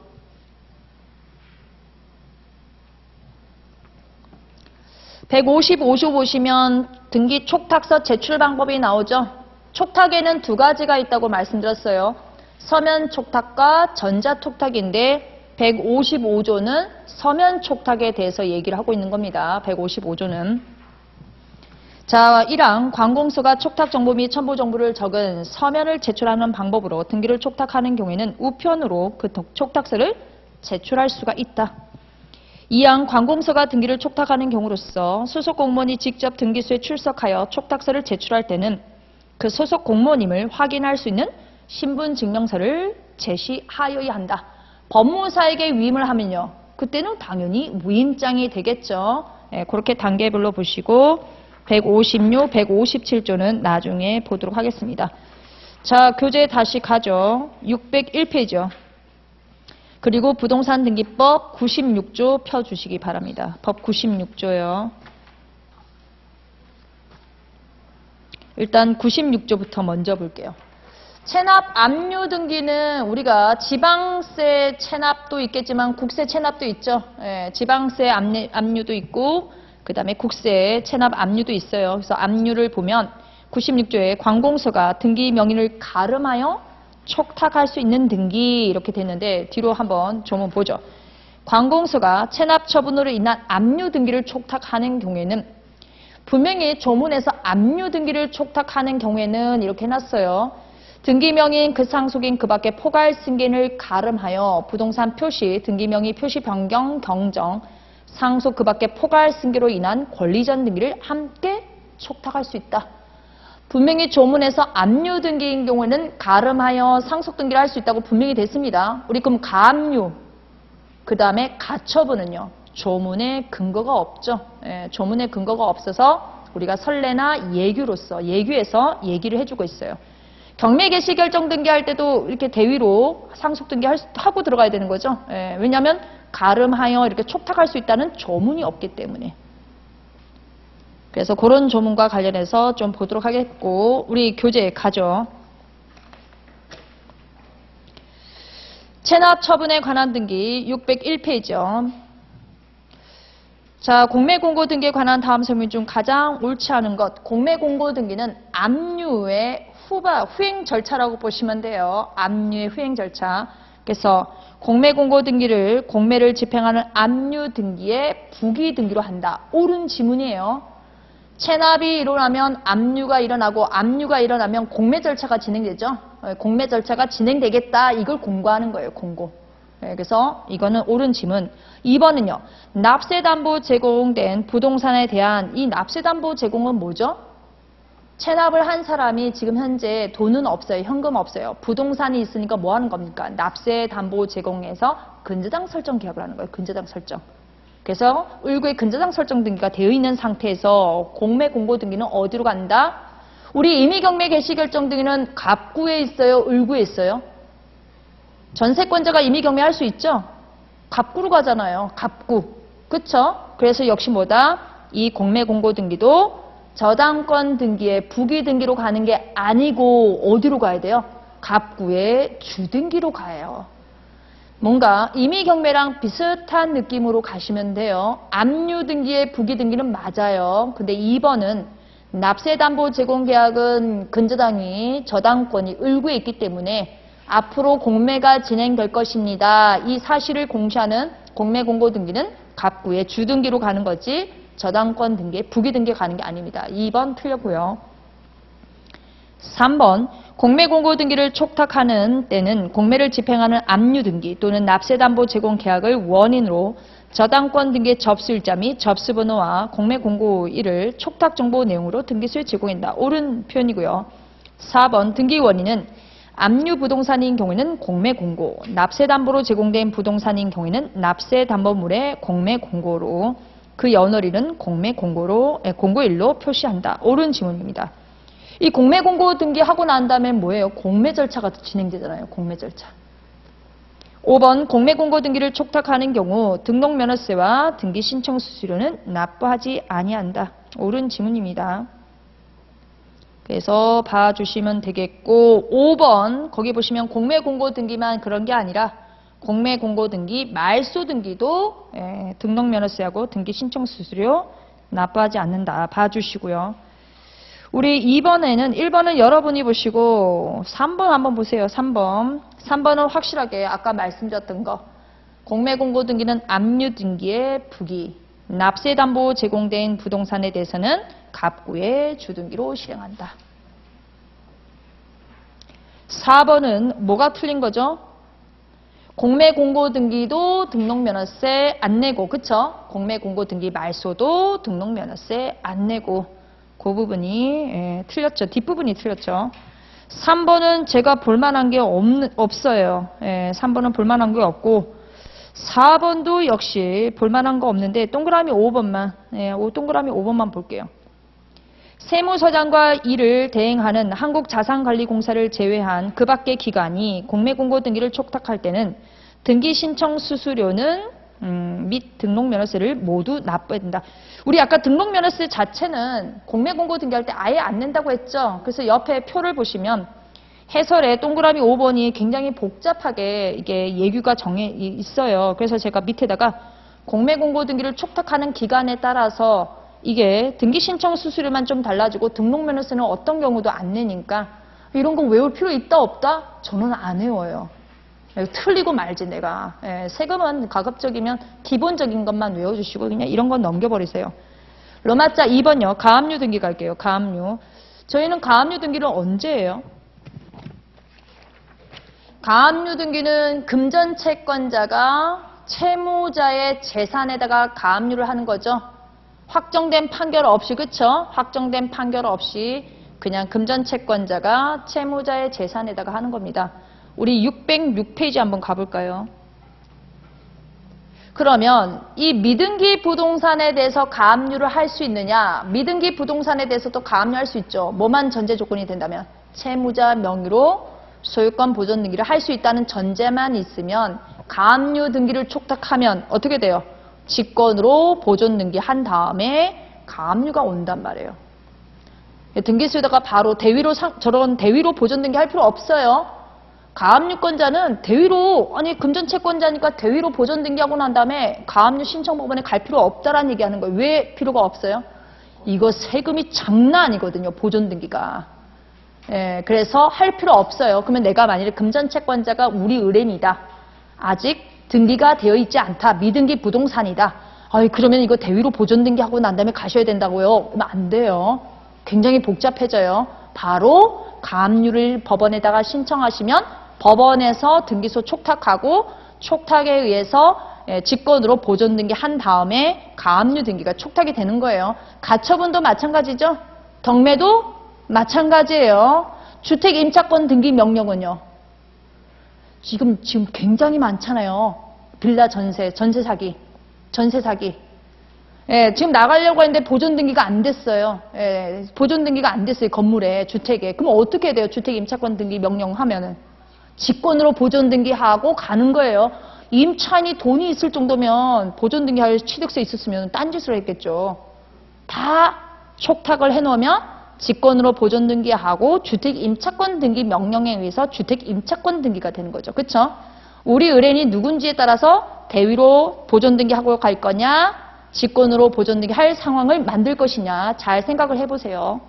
155조 보시면 등기 촉탁서 제출 방법이 나오죠. 촉탁에는 두 가지가 있다고 말씀드렸어요. 서면 촉탁과 전자 촉탁인데 155조는 서면 촉탁에 대해서 얘기를 하고 있는 겁니다. 155조는. 자, 1항 관공서가 촉탁 정보 및 첨부 정보를 적은 서면을 제출하는 방법으로 등기를 촉탁하는 경우에는 우편으로 그 촉탁서를 제출할 수가 있다. 2항 관공서가 등기를 촉탁하는 경우로서 소속 공무원이 직접 등기소에 출석하여 촉탁서를 제출할 때는 그 소속 공무원임을 확인할 수 있는 신분증명서를 제시하여야 한다. 법무사에게 위임을 하면요, 그때는 당연히 무임장이 되겠죠. 그렇게 단계별로 보시고 156, 157조는 나중에 보도록 하겠습니다. 자, 교재 다시 가죠. 601페이지요. 그리고 부동산 등기법 96조 펴주시기 바랍니다. 법 96조요. 일단 96조부터 먼저 볼게요. 체납 압류 등기는 우리가 지방세 체납도 있겠지만 국세 체납도 있죠. 지방세 압류도 있고 그 다음에 국세 체납 압류도 있어요. 그래서 압류를 보면 96조에 관공서가 등기 명인을 가름하여 촉탁할 수 있는 등기 이렇게 됐는데 뒤로 한번 조문 보죠. 관공서가 체납 처분으로 인한 압류 등기를 촉탁하는 경우에는 분명히 조문에서 압류 등기를 촉탁하는 경우에는 이렇게 해놨어요. 등기명인 그 상속인 그 밖에 포괄 승계인을 가름하여 부동산 표시, 등기명의 표시 변경, 경정, 상속 그 밖에 포괄 승계로 인한 권리전 등기를 함께 촉탁할 수 있다. 분명히 조문에서 압류 등기인 경우에는 가름하여 상속 등기를 할 수 있다고 분명히 됐습니다. 우리 그럼 가압류, 그 다음에 가처분은요, 조문에 근거가 없죠. 조문에 근거가 없어서 우리가 선례나 예규로서 예규에서 얘기를 해주고 있어요. 경매 개시 결정 등기할 때도 이렇게 대위로 상속 등기 하고 들어가야 되는 거죠. 왜냐하면 가름하여 이렇게 촉탁할 수 있다는 조문이 없기 때문에. 그래서 그런 조문과 관련해서 좀 보도록 하겠고, 우리 교재에 가죠. 체납 처분에 관한 등기 601페이지요. 자, 공매공고 등기에 관한 다음 설명 중 가장 옳지 않은 것. 공매공고 등기는 압류의 후행 절차라고 보시면 돼요. 압류의 후행 절차. 그래서 공매공고 등기를 공매를 집행하는 압류 등기에 부기 등기로 한다. 옳은 지문이에요. 체납이 일어나면 압류가 일어나고 압류가 일어나면 공매 절차가 진행되죠. 공매 절차가 진행되겠다. 이걸 공고하는 거예요. 공고. 그래서 이거는 옳은 지문. 2번은요. 납세담보 제공된 부동산에 대한 이 납세담보 제공은 뭐죠? 체납을 한 사람이 지금 현재 돈은 없어요. 현금 없어요. 부동산이 있으니까 뭐 하는 겁니까? 납세담보 제공에서 근저당 설정 계약을 하는 거예요. 근저당 설정. 그래서 을구의 근저당 설정 등기가 되어 있는 상태에서 공매 공고 등기는 어디로 간다? 우리 임의경매 개시 결정 등기는 갑구에 있어요? 을구에 있어요? 전세권자가 임의 경매할 수 있죠? 갑구로 가잖아요. 갑구. 그쵸? 그래서 역시 뭐다? 이 공매 공고 등기도 저당권 등기에 부기 등기로 가는 게 아니고 어디로 가야 돼요? 갑구의 주등기로 가요. 뭔가 임의 경매랑 비슷한 느낌으로 가시면 돼요. 압류 등기의 부기 등기는 맞아요. 근데 2번은 납세담보 제공계약은 근저당이 저당권이 을구에 있기 때문에 앞으로 공매가 진행될 것입니다. 이 사실을 공시하는 공매 공고 등기는 갑구의 주등기로 가는 거지 저당권 등기에 부기 등기에 가는 게 아닙니다. 2번 틀렸고요. 3번 공매 공고 등기를 촉탁하는 때는 공매를 집행하는 압류 등기 또는 납세담보 제공 계약을 원인으로 저당권 등기의 접수일자 및 접수번호와 공매 공고일을 촉탁 정보 내용으로 등기소에 제공한다. 옳은 표현이고요. 4번 등기 원인은 압류 부동산인 경우에는 공매 공고, 납세담보로 제공된 부동산인 경우에는 납세담보물의 공매 공고로 그 연월일은 공매 공고일로 표시한다. 옳은 지문입니다. 이 공매 공고 등기하고 난 다음에 뭐예요? 공매 절차가 진행되잖아요. 공매 절차. 5번 공매 공고 등기를 촉탁하는 경우 등록면허세와 등기 신청 수수료는 납부하지 아니한다. 옳은 지문입니다. 그래서 봐주시면 되겠고 5번 거기 보시면 공매 공고 등기만 그런 게 아니라 공매 공고 등기, 말소 등기도 등록면허세하고 등기 신청 수수료 납부하지 않는다. 봐주시고요. 우리 2번에는 1번은 여러분이 보시고 3번 한번 보세요. 3번은 확실하게 아까 말씀드렸던 거 공매 공고 등기는 압류 등기의 부기, 납세담보 제공된 부동산에 대해서는 갑구의 주등기로 실행한다. 4번은 뭐가 틀린 거죠? 공매 공고 등기도 등록면허세 안 내고 그쵸? 공매 공고 등기 말소도 등록면허세 안 내고 그 부분이 틀렸죠. 뒷부분이 틀렸죠. 3번은 제가 볼만한 게 없어요. 3번은 볼만한 게 없고 4번도 역시 볼만한 거 없는데 동그라미 5번만 동그라미 5번만 볼게요. 세무서장과 이를 대행하는 한국자산관리공사를 제외한 그 밖의 기관이 공매공고 등기를 촉탁할 때는 등기 신청 수수료는 및 등록면허세를 모두 납부해야 된다. 우리 아까 등록면허세 자체는 공매공고 등기할 때 아예 안 낸다고 했죠. 그래서 옆에 표를 보시면 해설에 동그라미 5번이 굉장히 복잡하게 이게 예규가 정해 있어요. 그래서 제가 밑에다가 공매공고 등기를 촉탁하는 기간에 따라서 이게 등기 신청 수수료만 좀 달라지고 등록면허세는 어떤 경우도 안 내니까 이런 거 외울 필요 있다 없다? 저는 안 외워요. 틀리고 말지 내가. 세금은 가급적이면 기본적인 것만 외워주시고 그냥 이런 건 넘겨버리세요. 로마자 2번요. 가압류 등기 갈게요. 가압류. 저희는 가압류 등기를 언제 해요? 가압류 등기는 금전채권자가 채무자의 재산에다가 가압류를 하는 거죠. 확정된 판결 없이 그쵸? 확정된 판결 없이 그냥 금전채권자가 채무자의 재산에다가 하는 겁니다. 우리 606페이지 한번 가볼까요? 그러면 이 미등기 부동산에 대해서 가압류를 할 수 있느냐? 미등기 부동산에 대해서도 가압류할 수 있죠. 뭐만 전제 조건이 된다면? 채무자 명의로 소유권 보존 등기를 할 수 있다는 전제만 있으면 가압류 등기를 촉탁하면 어떻게 돼요? 직권으로 보존 등기 한 다음에 가압류가 온단 말이에요. 등기소에다가 바로 대위로 저런 대위로 보존 등기 할 필요 없어요. 가압류권자는 대위로 아니 금전채권자니까 대위로 보존 등기하고 난 다음에 가압류 신청법원에 갈 필요 없다라는 얘기하는 거예요. 왜 필요가 없어요? 이거 세금이 장난 아니거든요. 보존 등기가. 그래서 할 필요 없어요. 그러면 내가 만약에 금전채권자가 우리 의뢰인이다. 아직 등기가 되어 있지 않다. 미등기 부동산이다. 그러면 이거 대위로 보존 등기하고 난 다음에 가셔야 된다고요? 그러면 안 돼요. 굉장히 복잡해져요. 바로 가압류를 법원에다가 신청하시면 법원에서 등기소 촉탁하고 촉탁에 의해서 직권으로 보존 등기 한 다음에 가압류 등기가 촉탁이 되는 거예요. 가처분도 마찬가지죠. 덕매도 마찬가지예요. 주택 임차권 등기 명령은요. 지금 굉장히 많잖아요. 빌라 전세 사기. 지금 나가려고 했는데 보존 등기가 안 됐어요. 보존 등기가 안 됐어요. 건물에, 주택에. 그럼 어떻게 돼요? 주택 임차권 등기 명령 하면은. 직권으로 보존등기하고 가는 거예요. 임차인이 돈이 있을 정도면 보존등기할 취득세 있었으면 딴짓을 했겠죠. 다 촉탁을 해놓으면 직권으로 보존등기하고 주택임차권 등기 명령에 의해서 주택임차권 등기가 되는 거죠. 그렇죠? 우리 의뢰인이 누군지에 따라서 대위로 보존등기하고 갈 거냐, 직권으로 보존등기할 상황을 만들 것이냐 잘 생각을 해보세요.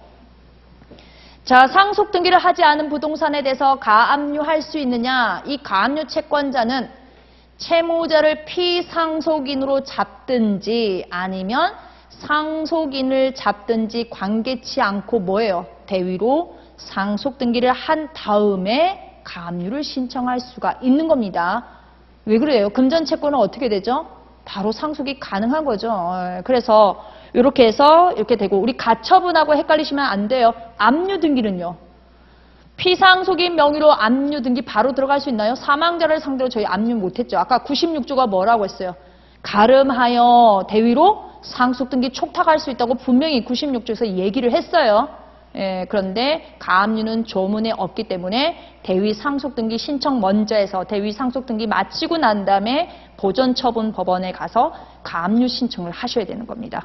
자, 상속등기를 하지 않은 부동산에 대해서 가압류할 수 있느냐? 이 가압류 채권자는 채무자를 피상속인으로 잡든지 아니면 상속인을 잡든지 관계치 않고 뭐예요? 대위로 상속등기를 한 다음에 가압류를 신청할 수가 있는 겁니다. 왜 그래요? 금전채권은 어떻게 되죠? 바로 상속이 가능한 거죠. 그래서 이렇게 해서 이렇게 되고, 우리 가처분하고 헷갈리시면 안 돼요. 압류 등기는요. 피상속인 명의로 압류 등기 바로 들어갈 수 있나요? 사망자를 상대로 저희 압류 못했죠. 아까 96조가 뭐라고 했어요? 가름하여 대위로 상속 등기 촉탁할 수 있다고 분명히 96조에서 얘기를 했어요. 그런데 가압류는 조문에 없기 때문에 대위 상속 등기 신청 먼저 해서 대위 상속 등기 마치고 난 다음에 보존처분 법원에 가서 가압류 신청을 하셔야 되는 겁니다.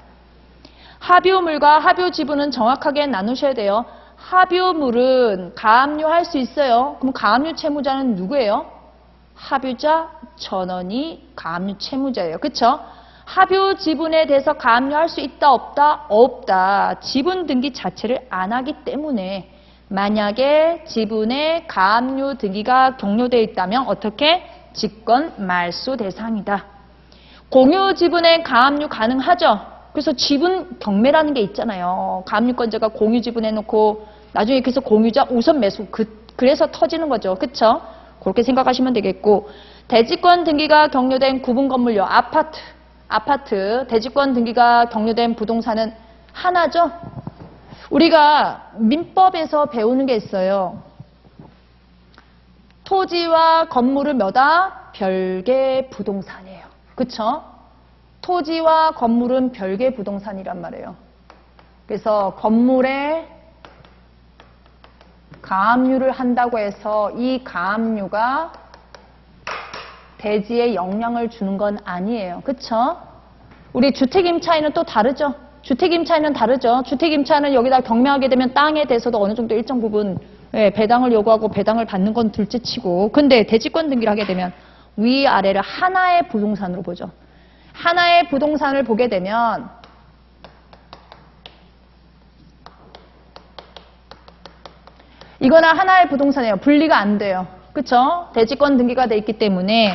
합유물과 합유지분은 정확하게 나누셔야 돼요. 합유물은 가압류할 수 있어요. 그럼 가압류 채무자는 누구예요? 합유자 전원이 가압류 채무자예요. 그렇죠? 합유 지분에 대해서 가압류할 수 있다 없다? 없다. 지분 등기 자체를 안 하기 때문에 만약에 지분에 가압류 등기가 격려되어 있다면 어떻게? 직권 말소 대상이다. 공유 지분에 가압류 가능하죠? 그래서 지분 경매라는 게 있잖아요. 가압류권자가 공유 지분해 놓고 나중에 그래서 공유자 우선 매수 그래서 터지는 거죠. 그렇죠? 그렇게 생각하시면 되겠고, 대지권 등기가 격려된 구분 건물요. 아파트 대지권 등기가 격려된 부동산은 하나죠. 우리가 민법에서 배우는 게 있어요. 토지와 건물은 뭐다? 별개 부동산이에요. 그렇죠? 토지와 건물은 별개 부동산이란 말이에요. 그래서 건물에 가압류를 한다고 해서 이 가압류가 대지에 영향을 주는 건 아니에요. 그렇죠? 우리 주택임차인은 또 다르죠. 주택임차인은 다르죠. 주택임차인은 여기다 경매하게 되면 땅에 대해서도 어느 정도 일정 부분 배당을 요구하고 배당을 받는 건 둘째치고, 근데 대지권 등기를 하게 되면 위아래를 하나의 부동산으로 보죠. 하나의 부동산을 보게 되면 이거는 하나의 부동산이에요. 분리가 안 돼요. 그렇죠? 대지권 등기가 돼 있기 때문에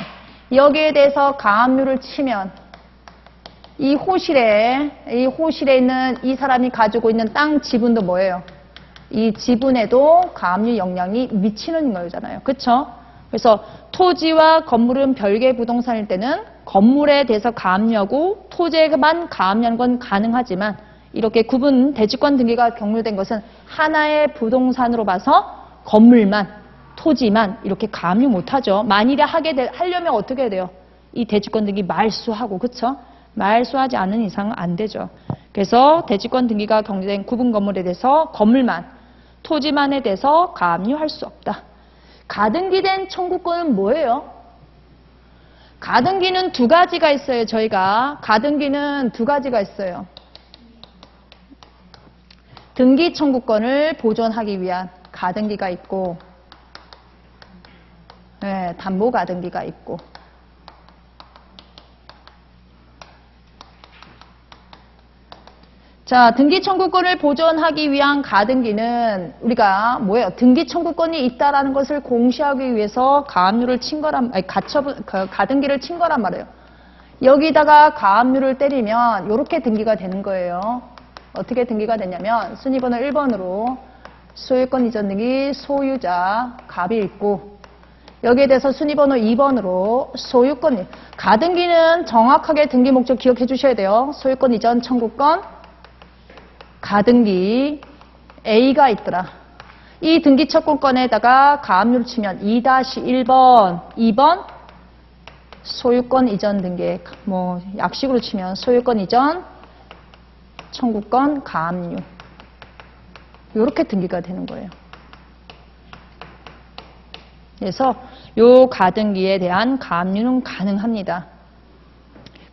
여기에 대해서 가압류를 치면 이 호실에 있는 이 사람이 가지고 있는 땅 지분도 뭐예요? 이 지분에도 가압류 영향이 미치는 거잖아요. 그렇죠? 그래서 토지와 건물은 별개 부동산일 때는 건물에 대해서 가압류하고 토지에만 가압류하는 건 가능하지만 이렇게 구분 대지권 등기가 격려된 것은 하나의 부동산으로 봐서 건물만, 토지만 이렇게 가압류 못하죠. 만일에 하려면 어떻게 해야 돼요? 이 대지권 등기 말소하고, 그렇죠? 말소하지 않은 이상은 안 되죠. 그래서 대지권 등기가 격려된 구분 건물에 대해서 건물만, 토지만에 대해서 가압류할 수 없다. 가등기된 청구권은 뭐예요? 가등기는 두 가지가 있어요. 저희가 가등기는 두 가지가 있어요. 등기 청구권을 보존하기 위한 가등기가 있고, 담보 가등기가 있고. 자, 등기 청구권을 보존하기 위한 가등기는 우리가 뭐예요? 등기 청구권이 있다라는 것을 공시하기 위해서 가압류를 친 거란, 가등기를 친 거란 말이에요. 여기다가 가압류를 때리면 이렇게 등기가 되는 거예요. 어떻게 등기가 되냐면 순위번호 1번으로 소유권 이전 등기 소유자 갑이 있고, 여기에 대해서 순위번호 2번으로 소유권, 가등기는 정확하게 등기 목적 기억해 주셔야 돼요. 소유권 이전 청구권 가등기 A가 있더라. 이 등기 청구권에다가 가압류를 치면 2-1번, 2번 소유권 이전 등기, 뭐 약식으로 치면 소유권 이전 청구권 가압류, 이렇게 등기가 되는 거예요. 그래서 요 가등기에 대한 가압류는 가능합니다.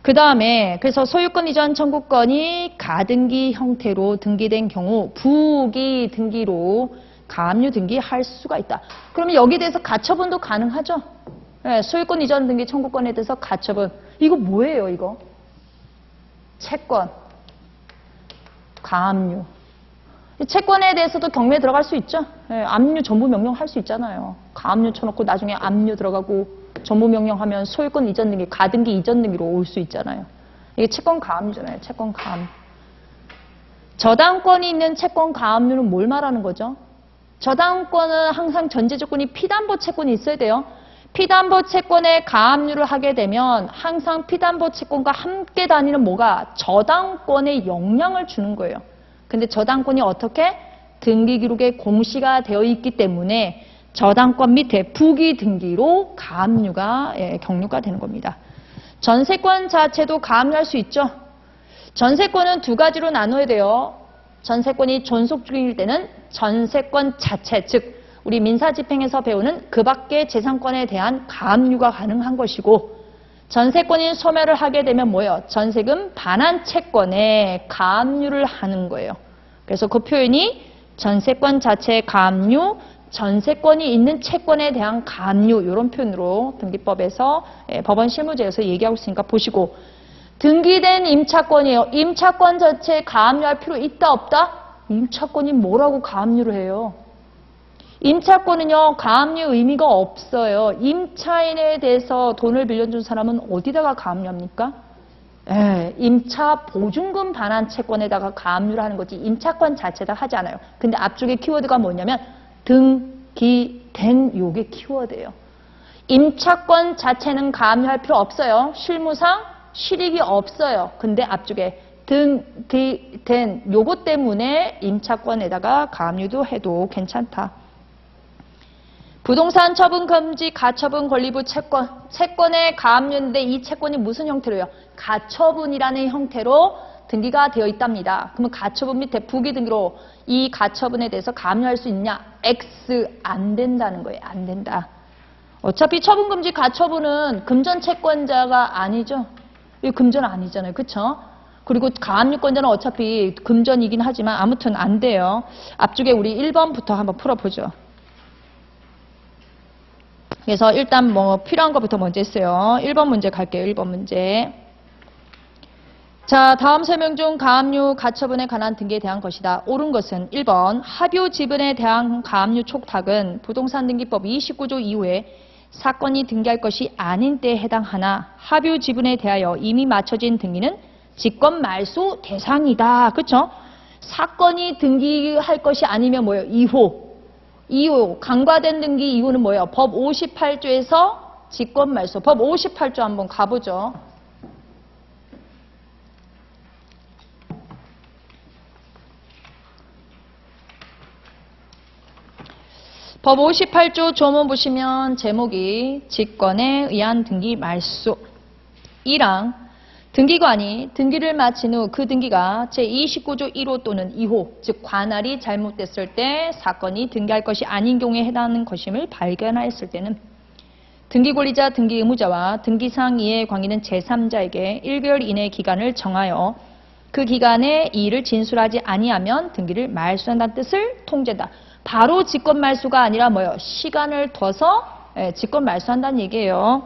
그 다음에 그래서 소유권 이전 청구권이 가등기 형태로 등기된 경우 부기 등기로 가압류 등기할 수가 있다. 그러면 여기에 대해서 가처분도 가능하죠. 네, 소유권 이전 등기 청구권에 대해서 가처분. 이거 뭐예요 이거? 채권, 가압류. 채권에 대해서도 경매 들어갈 수 있죠. 네, 압류 전부 명령할 수 있잖아요. 가압류 쳐놓고 나중에 압류 들어가고 전부 명령하면 소유권 이전 등기, 가등기 이전 등기로 올 수 있잖아요. 이게 채권 가압류잖아요. 채권 가압류. 저당권이 있는 채권 가압류는 뭘 말하는 거죠? 저당권은 항상 전제 조건이 피담보 채권이 있어야 돼요. 피담보 채권에 가압류를 하게 되면 항상 피담보 채권과 함께 다니는 뭐가 저당권에 영향을 주는 거예요. 근데 저당권이 어떻게? 등기 기록에 공시가 되어 있기 때문에 저당권 밑에 부기 등기로 가압류가 경류가 되는 겁니다. 전세권 자체도 가압류할 수 있죠. 전세권은 두 가지로 나눠야 돼요. 전세권이 존속 중일 때는 전세권 자체, 즉 우리 민사집행에서 배우는 그 밖의 재산권에 대한 가압류가 가능한 것이고, 전세권이 소멸을 하게 되면 뭐예요? 전세금 반환 채권에 가압류를 하는 거예요. 그래서 그 표현이 전세권 자체의 가압류, 전세권이 있는 채권에 대한 가압류 이런 표현으로 등기법에서 법원 실무제에서 얘기하고 있으니까 보시고, 등기된 임차권이에요. 임차권 자체에 가압류할 필요 있다 없다? 임차권이 뭐라고 가압류를 해요? 임차권은요, 가압류 의미가 없어요. 임차인에 대해서 돈을 빌려준 사람은 어디다가 가압류합니까? 임차 보증금 반환 채권에다가 가압류를 하는 거지 임차권 자체다 하지 않아요. 근데 앞쪽에 키워드가 뭐냐면 등기된 요게 키워드예요. 임차권 자체는 가압류할 필요 없어요. 실무상 실익이 없어요. 근데 앞쪽에 등기된 요것 때문에 임차권에다가 가압류도 해도 괜찮다. 부동산 처분 금지 가처분 권리부 채권. 채권의 가압류인데 이 채권이 무슨 형태로요? 가처분이라는 형태로 등기가 되어 있답니다. 그러면 가처분 밑에 부기 등기로 이 가처분에 대해서 가압류할 수 있냐? X 안 된다는 거예요. 안 된다. 어차피 처분 금지 가처분은 금전 채권자가 아니죠. 이 금전 아니잖아요. 그렇죠? 그리고 가압류권자는 어차피 금전이긴 하지만 아무튼 안 돼요. 앞쪽에 우리 1번부터 한번 풀어보죠. 그래서 일단 뭐 필요한 것부터 먼저 했어요. 1번 문제 갈게요. 1번 문제. 자, 다음 설명 중 가압류 가처분에 관한 등기에 대한 것이다. 옳은 것은 1번 합유 지분에 대한 가압류 촉탁은 부동산 등기법 29조 이후에 사건이 등기할 것이 아닌 때에 해당하나 합유 지분에 대하여 이미 마쳐진 등기는 직권 말소 대상이다. 그렇죠? 사건이 등기할 것이 아니면 뭐예요? 2호 강과된 등기 이유는 뭐예요? 법 58조에서 직권 말소. 법 58조 한번 가보죠. 법 58조 조문 보시면 제목이 직권에 의한 등기 말소. 1항 등기관이 등기를 마친 후 그 등기가 제29조 1호 또는 2호, 즉 관할이 잘못됐을 때 사건이 등기할 것이 아닌 경우에 해당하는 것임을 발견하였을 때는 등기권리자, 등기의무자와 등기사항 이해에 관계는 제3자에게 1개월 이내의 기간을 정하여 그 기간에 이 일을 진술하지 아니하면 등기를 말소한다는 뜻을 통제한다. 바로 직권 말소가 아니라 뭐예요? 시간을 둬서 직권 말소한다는 얘기예요.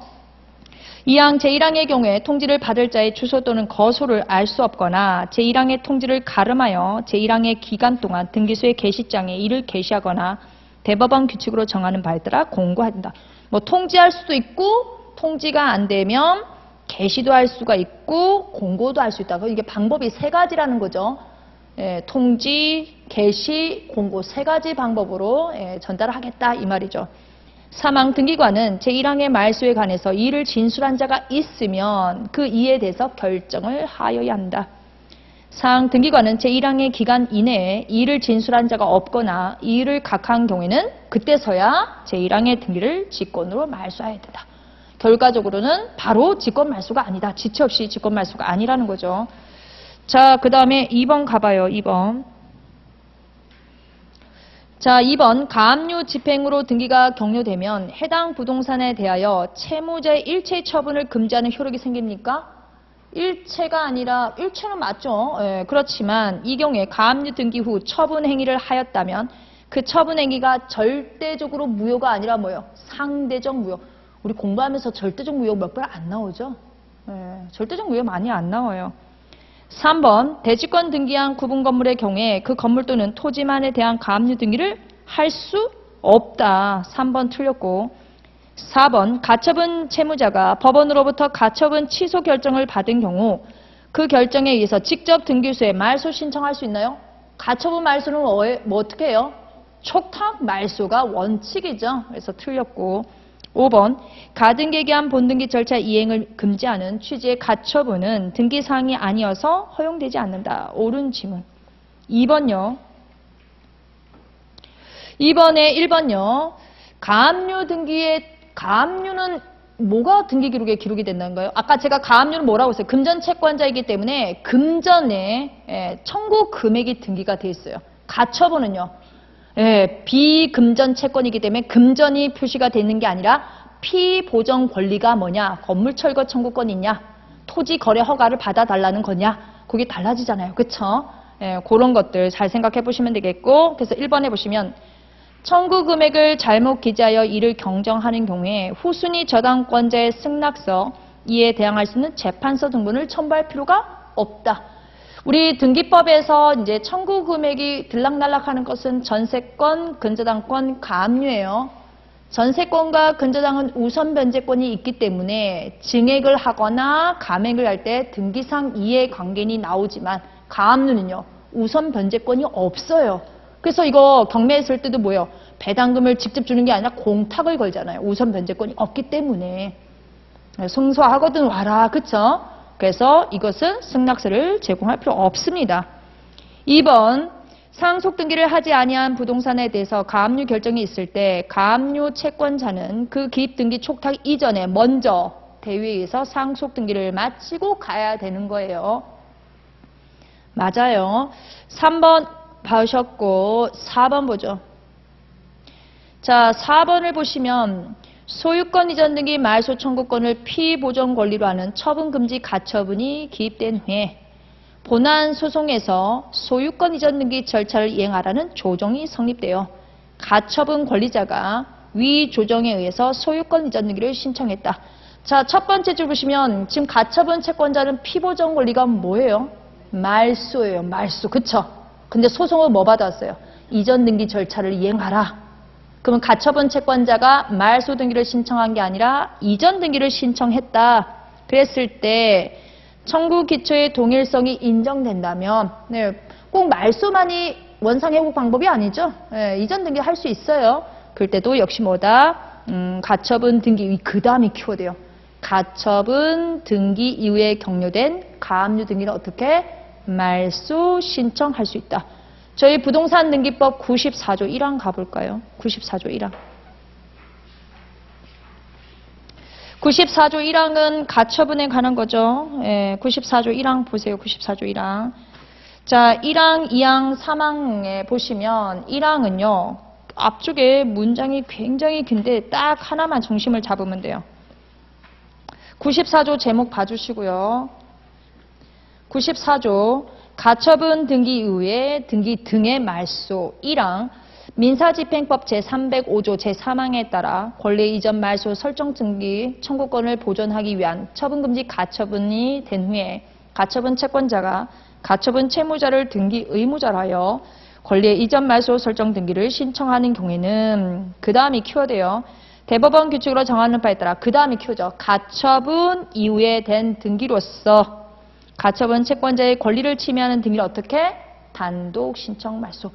2항 제1항의 경우에 통지를 받을 자의 주소 또는 거소를 알 수 없거나 제1항의 통지를 가름하여 제1항의 기간 동안 등기소의 게시장에 이를 게시하거나 대법원 규칙으로 정하는 바에 따라 공고한다. 뭐 통지할 수도 있고 통지가 안 되면 게시도 할 수가 있고 공고도 할 수 있다. 이게 방법이 세 가지라는 거죠. 통지, 게시, 공고 세 가지 방법으로 전달을 하겠다 이 말이죠. 3항 등기관은 제1항의 말소에 관해서 이를 진술한 자가 있으면 그 이에 대해서 결정을 하여야 한다. 4항 등기관은 제1항의 기간 이내에 이를 진술한 자가 없거나 이를 각하한 경우에는 그때서야 제1항의 등기를 직권으로 말소해야 된다. 결과적으로는 바로 직권 말소가 아니다. 지체 없이 직권 말소가 아니라는 거죠. 자, 그 다음에 2번 가봐요. 2번. 자, 2번 가압류 집행으로 등기가 격려되면 해당 부동산에 대하여 채무자의 일체의 처분을 금지하는 효력이 생깁니까? 일체가 아니라 일체는 맞죠. 예, 그렇지만 이 경우에 가압류 등기 후 처분 행위를 하였다면 그 처분 행위가 절대적으로 무효가 아니라 뭐예요? 상대적 무효. 우리 공부하면서 절대적 무효 몇 번 안 나오죠? 예, 절대적 무효 많이 안 나와요. 3번 대지권 등기한 구분 건물의 경우에 그 건물 또는 토지만에 대한 가압류 등기를 할 수 없다. 3번 틀렸고 4번 가처분 채무자가 법원으로부터 가처분 취소 결정을 받은 경우 그 결정에 의해서 직접 등기소에 말소 신청할 수 있나요? 가처분 말소는 뭐 어떻게 해요? 촉탁 말소가 원칙이죠. 그래서 틀렸고 5번 가등기에 기한 본등기 절차 이행을 금지하는 취지의 가처분은 등기사항이 아니어서 허용되지 않는다. 옳은 지문. 2번요. 2번에 1번요. 가압류 등기에 가압류는 뭐가 등기 기록에 기록이 된다는 거예요? 아까 제가 가압류는 뭐라고 했어요? 금전 채권자이기 때문에 금전에 청구 금액이 등기가 돼 있어요. 가처분은요. 비금전 채권이기 때문에 금전이 표시가 돼 있는 게 아니라 피보정 권리가 뭐냐? 건물 철거 청구권이 있냐? 토지 거래 허가를 받아달라는 거냐? 그게 달라지잖아요. 그쵸? 그런 것들 잘 생각해 보시면 되겠고 그래서 1번에 보시면 청구 금액을 잘못 기재하여 이를 경정하는 경우에 후순위 저당권자의 승낙서 이에 대항할 수 있는 재판서 등본을 첨부할 필요가 없다. 우리 등기법에서 이제 청구 금액이 들락날락하는 것은 전세권, 근저당권, 가압류예요. 전세권과 근저당은 우선 변제권이 있기 때문에 증액을 하거나 감액을 할 때 등기상 이해관계인이 나오지만 가압류는요. 우선 변제권이 없어요. 그래서 이거 경매했을 때도 뭐예요? 배당금을 직접 주는 게 아니라 공탁을 걸잖아요. 우선 변제권이 없기 때문에. 승소하거든 와라. 그쵸? 그래서 이것은 승낙서를 제공할 필요 없습니다. 2번 상속 등기를 하지 아니한 부동산에 대해서 가압류 결정이 있을 때 가압류 채권자는 그 기입 등기 촉탁 이전에 먼저 대위에서 상속 등기를 마치고 가야 되는 거예요. 맞아요. 3번 봐주셨고 4번 보죠. 자, 4번을 보시면 소유권 이전 등기 말소 청구권을 피보정 권리로 하는 처분금지 가처분이 기입된 후에 본안 소송에서 소유권 이전 등기 절차를 이행하라는 조정이 성립되어 가처분 권리자가 위 조정에 의해서 소유권 이전 등기를 신청했다. 자, 첫 번째 줄 보시면 지금 가처분 채권자는 피보정 권리가 뭐예요? 말소예요. 말소. 그쵸? 근데 소송은 뭐 받았어요? 이전 등기 절차를 이행하라. 그러면 가처분 채권자가 말소 등기를 신청한 게 아니라 이전 등기를 신청했다. 그랬을 때 청구 기초의 동일성이 인정된다면 꼭 말소만이 원상회복 방법이 아니죠. 이전 등기 할 수 있어요. 그럴 때도 역시 뭐다? 가처분 등기 그 다음이 키워드예요. 가처분 등기 이후에 격려된 가압류 등기는 어떻게? 말소 신청할 수 있다. 저희 부동산 등기법 94조 1항 가볼까요? 94조 1항. 94조 1항은 가처분에 관한 거죠. 94조 1항 보세요. 94조 1항. 자, 1항, 2항, 3항에 보시면 1항은요. 앞쪽에 문장이 굉장히 긴데 딱 하나만 중심을 잡으면 돼요. 94조 제목 봐주시고요. 94조 가처분 등기 이후에 등기 등의 말소 1항 민사집행법 제305조 제3항에 따라 권리 이전 말소 설정 등기 청구권을 보존하기 위한 처분금지 가처분이 된 후에 가처분 채권자가 가처분 채무자를 등기 의무자로 하여 권리의 이전 말소 설정 등기를 신청하는 경우에는 그 다음이 키워드예요. 대법원 규칙으로 정하는 바에 따라 그 다음이 키워드죠. 가처분 이후에 된 등기로서 가처분 채권자의 권리를 침해하는 등기를 어떻게? 단독 신청 말소.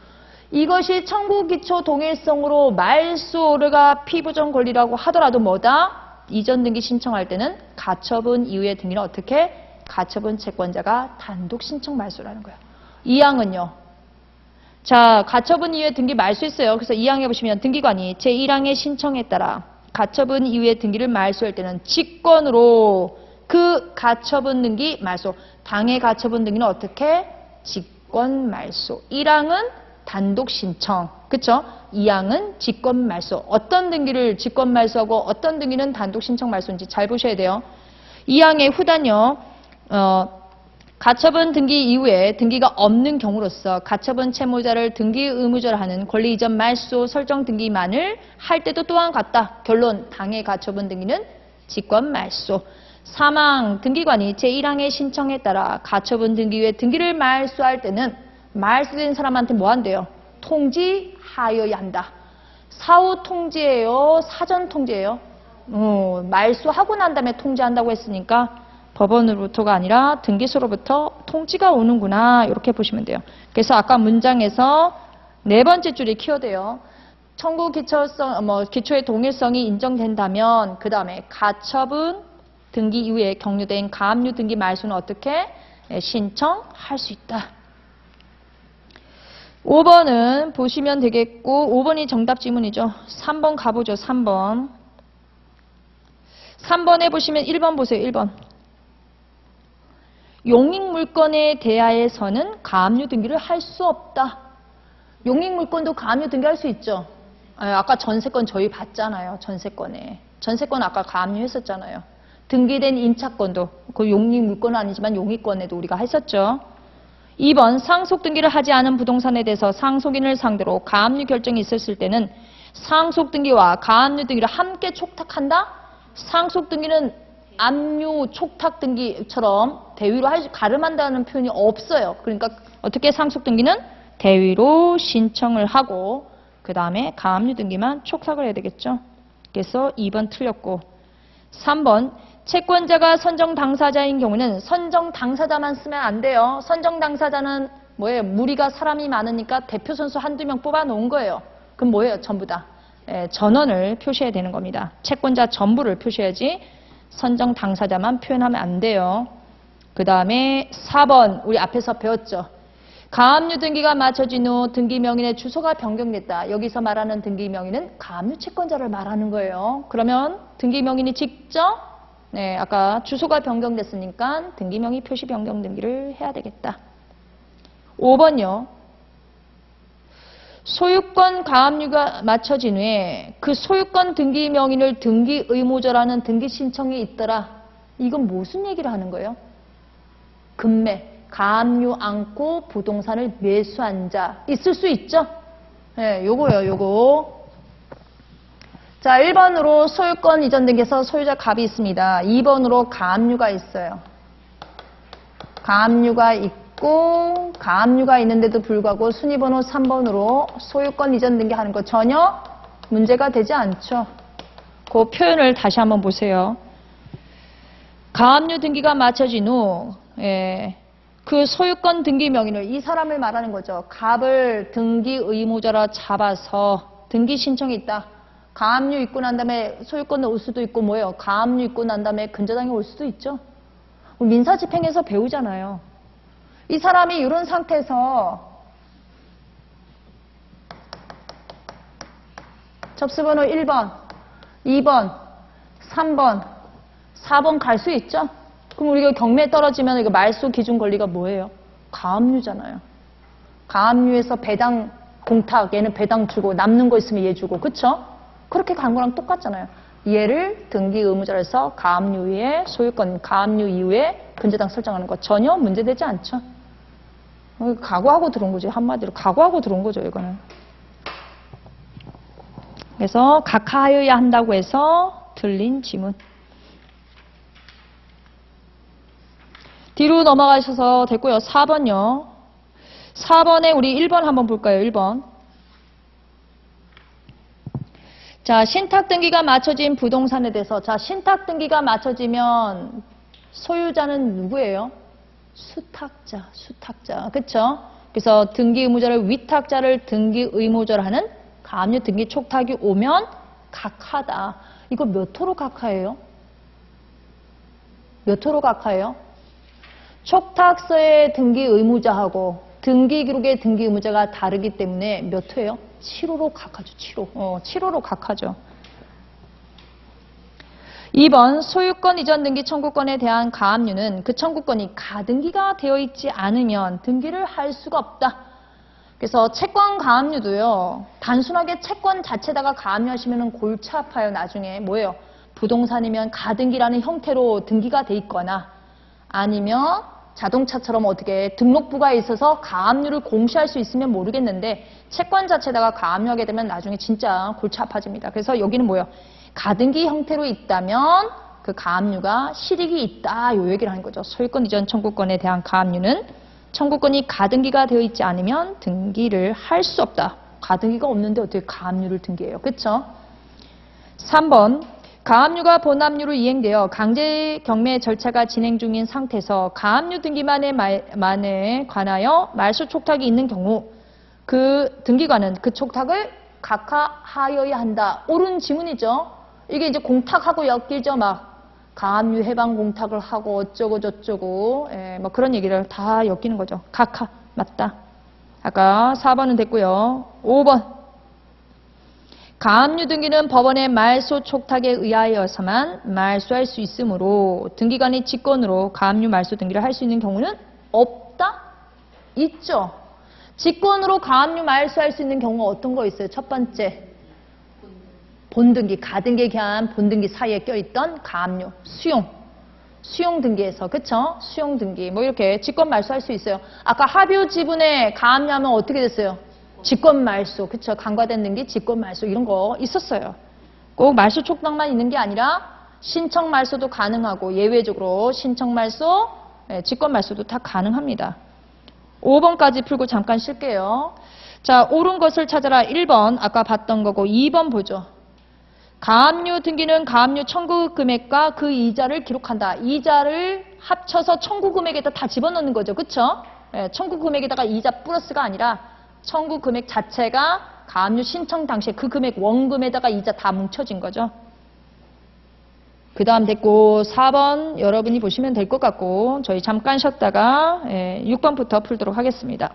이것이 청구기초 동일성으로 말소가 피부정 권리라고 하더라도 뭐다? 이전 등기 신청할 때는 가처분 이후의 등기는 어떻게? 가처분 채권자가 단독 신청 말소라는 거예요. 2항은요. 자, 가처분 이후에 등기 말소했어요. 그래서 2항에 보시면 등기관이 제1항의 신청에 따라 가처분 이후에 등기를 말소할 때는 직권으로 그 가처분 등기 말소. 당해 가처분 등기는 어떻게? 직권 말소. 1항은 단독 신청. 그쵸? 2항은 직권 말소. 어떤 등기를 직권 말소하고 어떤 등기는 단독 신청 말소인지 잘 보셔야 돼요. 2항의 후단요. 가처분 등기 이후에 등기가 없는 경우로서 가처분 채무자를 등기 의무자로 하는 권리 이전 말소 설정 등기만을 할 때도 또한 같다. 결론, 당해 가처분 등기는 직권 말소. 사망 등기관이 제1항의 신청에 따라 가처분 등기 후에 등기를 말소할 때는 말소된 사람한테 뭐 한대요? 통지하여야 한다. 사후 통지예요? 사전 통지예요? 말소하고 난 다음에 통지한다고 했으니까 법원으로부터가 아니라 등기소로부터 통지가 오는구나. 이렇게 보시면 돼요. 그래서 아까 문장에서 네 번째 줄이 키워드예요. 청구 기초의 동일성이 인정된다면 그 다음에 가처분 등기 이후에 격려된 가압류 등기 말소는 어떻게 신청할 수 있다. 5번은 보시면 되겠고 5번이 정답 지문이죠. 3번 가보죠. 3번. 3번에 보시면 1번 보세요. 1번. 용익물건에 대하여서는 가압류 등기를 할 수 없다. 용익물건도 가압류 등기할 수 있죠. 아까 전세권 저희 봤잖아요. 전세권에. 전세권 아까 가압류 했었잖아요. 등기된 임차권도 그 용익물건은 아니지만 용익권에도 우리가 했었죠. 2번 상속 등기를 하지 않은 부동산에 대해서 상속인을 상대로 가압류 결정이 있었을 때는 상속 등기와 가압류 등기를 함께 촉탁한다? 상속 등기는 압류 촉탁 등기처럼 대위로 가름한다는 표현이 없어요. 그러니까 어떻게 상속 등기는 대위로 신청을 하고 그 다음에 가압류 등기만 촉탁을 해야 되겠죠. 그래서 2번 틀렸고 3번 채권자가 선정 당사자인 경우는 선정 당사자만 쓰면 안 돼요. 선정 당사자는 뭐예요? 무리가 사람이 많으니까 대표 선수 한두 명 뽑아 놓은 거예요. 그럼 뭐예요? 전부 다 전원을 표시해야 되는 겁니다. 채권자 전부를 표시해야지 선정 당사자만 표현하면 안 돼요. 그 다음에 4번 우리 앞에서 배웠죠. 가압류 등기가 마쳐진 후 등기 명인의 주소가 변경됐다. 여기서 말하는 등기 명인은 가압류 채권자를 말하는 거예요. 그러면 등기 명인이 직접 아까 주소가 변경됐으니까 등기 명의 표시 변경 등기를 해야 되겠다. 5번요. 소유권 가압류가 마쳐진 후에 그 소유권 등기 명인을 등기 의무자라는 등기 신청이 있더라. 이건 무슨 얘기를 하는 거예요? 금매, 가압류 않고 부동산을 매수한 자 있을 수 있죠? 요거요, 요거. 자, 1번으로 소유권 이전 등기에서 소유자 갑이 있습니다. 2번으로 가압류가 있어요. 가압류가 있고 가압류가 있는데도 불구하고 순위번호 3번으로 소유권 이전 등기하는 거 전혀 문제가 되지 않죠. 그 표현을 다시 한번 보세요. 가압류 등기가 마쳐진 후 그 소유권 등기 명인을 이 사람을 말하는 거죠. 갑을 등기 의무자라 잡아서 등기 신청이 있다. 가압류 있고 난 다음에 소유권 올 수도 있고 뭐예요? 가압류 있고 난 다음에 근저당이 올 수도 있죠. 민사집행에서 배우잖아요. 이 사람이 이런 상태에서 접수번호 1번, 2번, 3번, 4번 갈 수 있죠? 그럼 우리가 경매에 떨어지면 이거 말소 기준 권리가 뭐예요? 가압류잖아요. 가압류에서 배당 공탁, 얘는 배당 주고 남는 거 있으면 얘 주고, 그쵸? 그렇게 간 거랑 똑같잖아요. 얘를 등기 의무자로 해서 가압류 위에 소유권, 가압류 이후에 근저당 설정하는 거 전혀 문제되지 않죠. 각오하고 들어온 거죠. 한마디로 각오하고 들어온 거죠. 이거는. 그래서 각하하여야 한다고 해서 틀린 지문. 뒤로 넘어가셔서 됐고요. 4번요. 4번에 우리 1번 한번 볼까요? 1번. 자, 신탁 등기가 맞춰진 부동산에 대해서 자, 신탁 등기가 맞춰지면 소유자는 누구예요? 수탁자, 수탁자. 그쵸? 그래서 등기 의무자를 위탁자를 등기 의무자로 하는 가압류 등기 촉탁이 오면 각하다. 이거 몇 호로 각하예요? 몇 호로 각하예요? 촉탁서의 등기 의무자하고 등기 기록의 등기 의무자가 다르기 때문에 몇 호예요? 7호로 각하죠. 7호. 7호로 각하죠. 2번 소유권 이전 등기 청구권에 대한 가압류는 그 청구권이 가등기가 되어 있지 않으면 등기를 할 수가 없다. 그래서 채권 가압류도요. 단순하게 채권 자체다가 가압류하시면 골치 아파요. 나중에 뭐예요? 부동산이면 가등기라는 형태로 등기가 돼 있거나 아니면 자동차처럼 어떻게 등록부가 있어서 가압류를 공시할 수 있으면 모르겠는데 채권 자체다가 가압류하게 되면 나중에 진짜 골치 아파집니다. 그래서 여기는 뭐예요? 가등기 형태로 있다면 그 가압류가 실익이 있다. 요 얘기를 하는 거죠. 소유권 이전 청구권에 대한 가압류는 청구권이 가등기가 되어 있지 않으면 등기를 할 수 없다. 가등기가 없는데 어떻게 가압류를 등기해요? 그렇죠? 3번 가압류가 본압류로 이행되어 강제 경매 절차가 진행 중인 상태에서 가압류 등기만에 관하여 말소 촉탁이 있는 경우 그 등기관은 그 촉탁을 각하하여야 한다. 옳은 지문이죠. 이게 이제 공탁하고 엮이죠. 막 가압류 해방 공탁을 하고 어쩌고 저쩌고 뭐 그런 얘기를 다 엮이는 거죠. 각하 맞다. 아까 4번은 됐고요. 5번 가압류 등기는 법원의 말소 촉탁에 의하여서만 말소할 수 있으므로 등기관의 직권으로 가압류 말소 등기를 할 수 있는 경우는 없다? 있죠. 직권으로 가압류 말소할 수 있는 경우가 어떤 거 있어요? 첫 번째 본등기, 가등기에 기한 본등기 사이에 껴있던 가압류, 수용 등기에서 그쵸? 수용 등기 뭐 이렇게 직권 말소할 수 있어요. 아까 합유 지분에 가압류하면 어떻게 됐어요? 직권 말소, 그쵸? 간과된 등기, 직권 말소 이런 거 있었어요. 꼭 말소 촉탁만 있는 게 아니라 신청 말소도 가능하고 예외적으로 신청 말소, 직권 말소도 다 가능합니다. 5번까지 풀고 잠깐 쉴게요. 자, 옳은 것을 찾아라. 1번 아까 봤던 거고 2번 보죠. 가압류 등기는 가압류 청구 금액과 그 이자를 기록한다. 이자를 합쳐서 청구 금액에다 다 집어넣는 거죠. 그쵸? 청구 금액에다가 이자 플러스가 아니라 청구 금액 자체가 가압류 신청 당시에 그 금액 원금에다가 이자 다 뭉쳐진 거죠. 그 다음 됐고 4번 여러분이 보시면 될 것 같고 저희 잠깐 쉬었다가 6번부터 풀도록 하겠습니다.